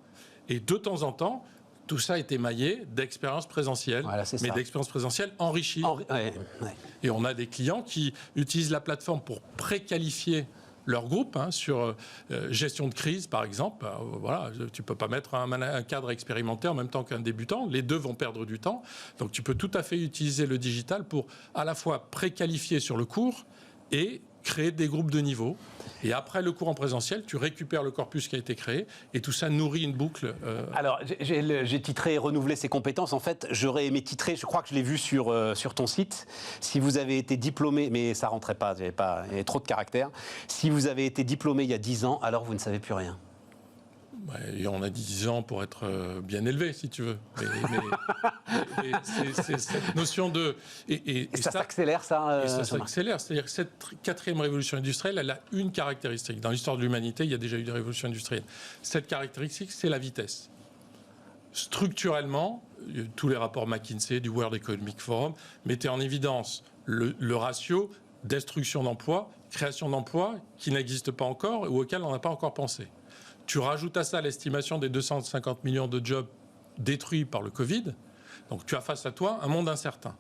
Speaker 5: Et de temps en temps, tout ça est émaillé d'expériences présentielles, mais d'expériences présentielles enrichies. Et on a des clients qui utilisent la plateforme pour préqualifier leur groupe sur gestion de crise, par exemple. Voilà, tu ne peux pas mettre un cadre expérimenté en même temps qu'un débutant. Les deux vont perdre du temps. Donc, tu peux tout à fait utiliser le digital pour à la fois préqualifier sur le cours et créer des groupes de niveau. Et après le cours en présentiel, tu récupères le corpus qui a été créé et tout ça nourrit une boucle.
Speaker 1: Alors, j'ai titré « Renouveler ses compétences ». En fait, j'aurais aimé titrer, je crois que je l'ai vu sur ton site, si vous avez été diplômé, mais ça ne rentrait pas, il y avait trop de caractères. Si vous avez été diplômé il y a 10 ans, alors vous ne savez plus rien.
Speaker 5: Et on a 10 ans pour être bien élevé, si tu veux. Mais c'est cette notion de...
Speaker 1: Et ça s'accélère, ça
Speaker 5: ça s'accélère. C'est-à-dire que cette 4e révolution industrielle, elle a une caractéristique. Dans l'histoire de l'humanité, il y a déjà eu des révolutions industrielles. Cette caractéristique, c'est la vitesse. Structurellement, tous les rapports McKinsey, du World Economic Forum, mettaient en évidence le ratio destruction d'emplois, création d'emplois qui n'existe pas encore ou auquel on n'a pas encore pensé. Tu rajoutes à ça l'estimation des 250 millions de jobs détruits par le Covid. Donc tu as face à toi un monde incertain.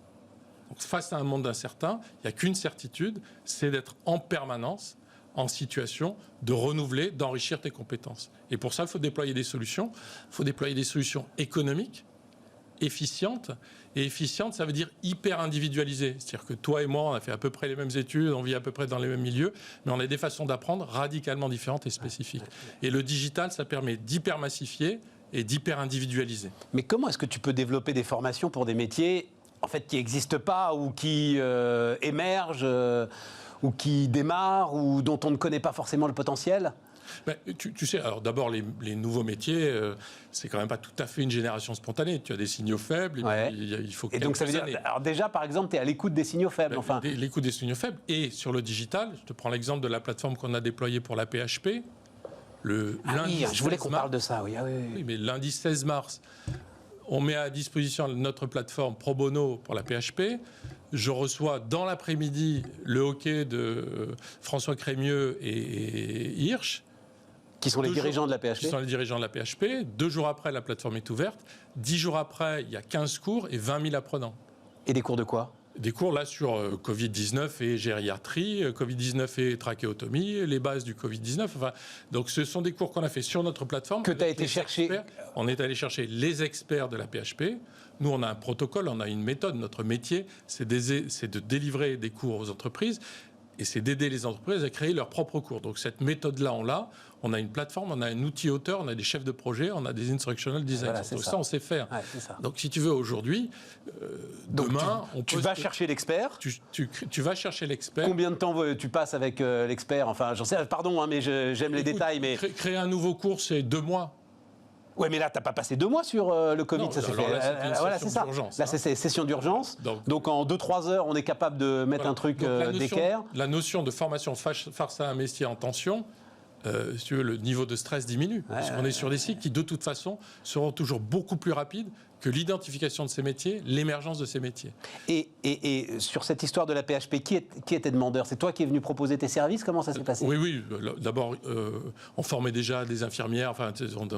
Speaker 5: Donc face à un monde incertain, il n'y a qu'une certitude, c'est d'être en permanence en situation de renouveler, d'enrichir tes compétences. Et pour ça, il faut déployer des solutions. Il faut déployer des solutions économiques, efficientes. Et efficiente, ça veut dire hyper individualisée. C'est-à-dire que toi et moi, on a fait à peu près les mêmes études, on vit à peu près dans les mêmes milieux, mais on a des façons d'apprendre radicalement différentes et spécifiques. Et le digital, ça permet d'hyper massifier et d'hyper individualiser.
Speaker 1: Mais comment est-ce que tu peux développer des formations pour des métiers en fait, qui n'existent pas ou qui émergent ou qui démarrent ou dont on ne connaît pas forcément le potentiel ?
Speaker 5: Ben, tu sais, alors d'abord, les nouveaux métiers, c'est quand même pas tout à fait une génération spontanée. Tu as des signaux faibles, et puis, il faut quelques
Speaker 1: donc ça veut dire, alors déjà, par exemple, tu es à l'écoute des signaux faibles.
Speaker 5: Enfin. L'écoute des signaux faibles. Et sur le digital, je te prends l'exemple de la plateforme qu'on a déployée pour la PHP.
Speaker 1: Je voulais qu'on parle de ça, oui.
Speaker 5: Oui, mais lundi 16 mars, on met à disposition notre plateforme Pro Bono pour la PHP. Je reçois dans l'après-midi le hockey de François Crémieux et Hirsch.
Speaker 1: Qui sont les dirigeants de la PHP ?
Speaker 5: Qui sont les dirigeants de la PHP. 2 jours après, la plateforme est ouverte. 10 jours après, il y a 15 cours et 20 000 apprenants.
Speaker 1: Et des cours de quoi ?
Speaker 5: Des cours là sur Covid-19 et gériatrie, Covid-19 et trachéotomie, les bases du Covid-19. Enfin, donc ce sont des cours qu'on a fait sur notre plateforme.
Speaker 1: Que tu as été chercher.
Speaker 5: On est allé chercher les experts de la PHP. Nous, on a un protocole, on a une méthode. Notre métier, c'est de délivrer des cours aux entreprises. Et c'est d'aider les entreprises à créer leurs propres cours. Donc cette méthode-là, on a une plateforme, on a un outil auteur, on a des chefs de projet, on a des instructional designers. Voilà, donc ça, on sait faire. Ouais, donc si tu veux, aujourd'hui, demain...
Speaker 1: Tu vas chercher l'expert.
Speaker 5: Tu vas chercher l'expert.
Speaker 1: Combien de temps tu passes avec l'expert ? Enfin, j'en sais, pardon, mais j'aime les détails. Mais...
Speaker 5: Créer un nouveau cours, c'est 2 mois.
Speaker 1: Oui, mais là, tu n'as pas passé 2 mois sur le Covid,
Speaker 5: non,
Speaker 1: ça s'est fait.
Speaker 5: Voilà, c'est ça.
Speaker 1: Là, c'est session d'urgence. Donc en 2-3 heures, on est capable de mettre un truc d'équerre.
Speaker 5: La notion de formation face à un métier en tension, si tu veux, le niveau de stress diminue. Parce qu'on est sur des cycles qui, de toute façon, seront toujours beaucoup plus rapides que l'identification de ces métiers, l'émergence de ces métiers.
Speaker 1: Et sur cette histoire de la PHP, qui était demandeur? C'est toi qui es venu proposer tes services? Comment ça s'est passé?
Speaker 5: Oui. D'abord, on formait déjà des infirmières. Enfin,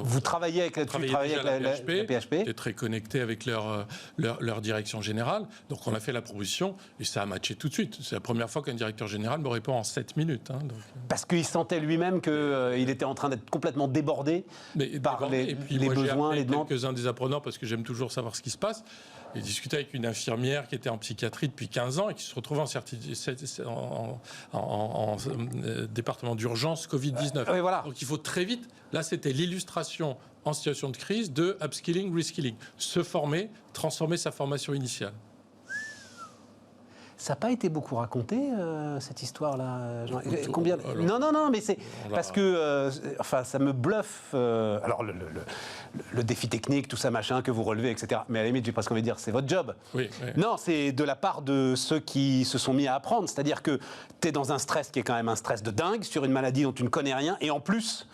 Speaker 1: vous travailliez avec la PHP?
Speaker 5: J'étais très connecté avec leur direction générale. Donc, on a fait la proposition et ça a matché tout de suite. C'est la première fois qu'un directeur général me répond en 7 minutes.
Speaker 1: Parce qu'il sentait lui-même qu'il était en train d'être complètement débordé par les besoins, les demandes.
Speaker 5: Quelques-uns des apprenants, parce que j'aime toujours savoir ce qui se passe. J'ai discuté avec une infirmière qui était en psychiatrie depuis 15 ans et qui se retrouvait en département d'urgence Covid-19.
Speaker 1: Oui, voilà.
Speaker 5: Donc il faut très vite, là c'était l'illustration en situation de crise de upskilling, reskilling. Se former, transformer sa formation initiale.
Speaker 1: Ça n'a pas été beaucoup raconté, cette histoire-là, Jean.
Speaker 5: Combien...
Speaker 1: Non, mais c'est parce que ça me bluffe. Alors, le défi technique, tout ça, machin, que vous relevez, etc. Mais à la limite, j'ai presque envie de dire, c'est votre job.
Speaker 5: Oui.
Speaker 1: Non, c'est de la part de ceux qui se sont mis à apprendre. C'est-à-dire que tu es dans un stress qui est quand même un stress de dingue, sur une maladie dont tu ne connais rien, et en plus...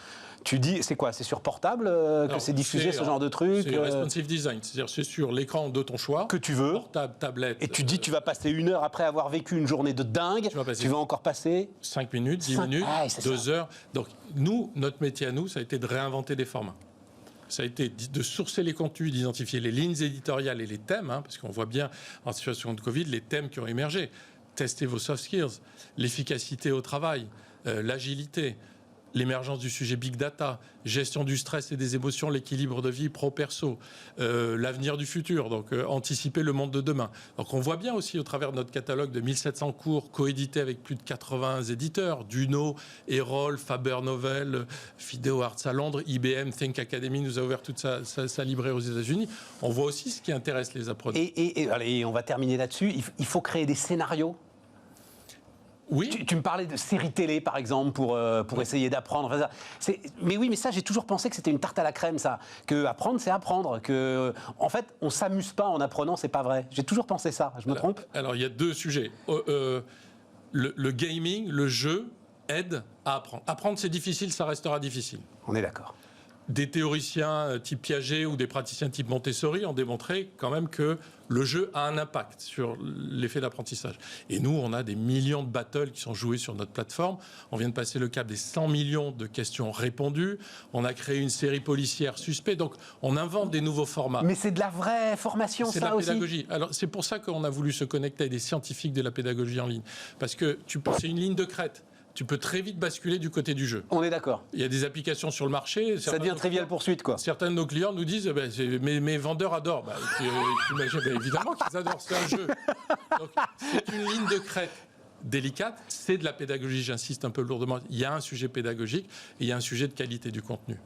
Speaker 1: Tu dis, c'est quoi? C'est sur portable que c'est diffusé, ce genre de truc?
Speaker 5: C'est responsive design, c'est-à-dire c'est sur l'écran de ton choix.
Speaker 1: Que tu veux.
Speaker 5: Portable, tablette.
Speaker 1: Et tu dis, tu vas passer 1 heure après avoir vécu une journée de dingue. Tu vas encore passer
Speaker 5: 5 minutes, 10 minutes, 2 heures. Donc nous, notre métier à nous, ça a été de réinventer des formats. Ça a été de sourcer les contenus, d'identifier les lignes éditoriales et les thèmes, parce qu'on voit bien en situation de Covid les thèmes qui ont émergé. Tester vos soft skills, l'efficacité au travail, l'agilité, l'émergence du sujet Big Data, gestion du stress et des émotions, l'équilibre de vie pro-perso, l'avenir du futur, donc anticiper le monde de demain. Donc on voit bien aussi au travers de notre catalogue de 1700 cours coédités avec plus de 80 éditeurs, Duno, Erol, Faber Novel, Fideo Arts à Londres, IBM, Think Academy nous a ouvert toute sa librairie aux États-Unis. On voit aussi ce qui intéresse les apprenants.
Speaker 1: Et allez, on va terminer là-dessus. Il faut créer des scénarios.
Speaker 5: Oui.
Speaker 1: Tu me parlais de séries télé, par exemple, pour essayer d'apprendre. Enfin, mais ça, j'ai toujours pensé que c'était une tarte à la crème, ça. Que apprendre, c'est apprendre. Que, en fait, on s'amuse pas en apprenant, c'est pas vrai. J'ai toujours pensé ça. Je me trompe?
Speaker 5: Alors, il y a 2 sujets. Le gaming, le jeu, aide à apprendre. Apprendre, c'est difficile, ça restera difficile.
Speaker 1: On est d'accord.
Speaker 5: Des théoriciens type Piaget ou des praticiens type Montessori ont démontré quand même que le jeu a un impact sur l'effet d'apprentissage. Et nous, on a des millions de battles qui sont joués sur notre plateforme. On vient de passer le cap des 100 millions de questions répondues. On a créé une série policière Suspect. Donc, on invente des nouveaux formats.
Speaker 1: Mais c'est de la vraie formation, ça aussi.
Speaker 5: C'est de la pédagogie. Alors, c'est pour ça qu'on a voulu se connecter à des scientifiques de la pédagogie en ligne. Parce que c'est une ligne de crête. Tu peux très vite basculer du côté du jeu.
Speaker 1: On est d'accord.
Speaker 5: Il y a des applications sur le marché.
Speaker 1: Ça devient Trivial Poursuite, quoi.
Speaker 5: Certains de nos clients nous disent mes vendeurs adorent. Évidemment qu'ils adorent, c'est un jeu. Donc, c'est une ligne de crête délicate. C'est de la pédagogie, j'insiste un peu lourdement. Il y a un sujet pédagogique et il y a un sujet de qualité du contenu.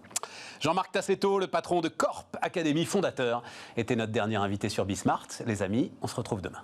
Speaker 1: Jean-Marc Tassetto, le patron de Corp Academy, fondateur, était notre dernier invité sur Bismart. Les amis, on se retrouve demain.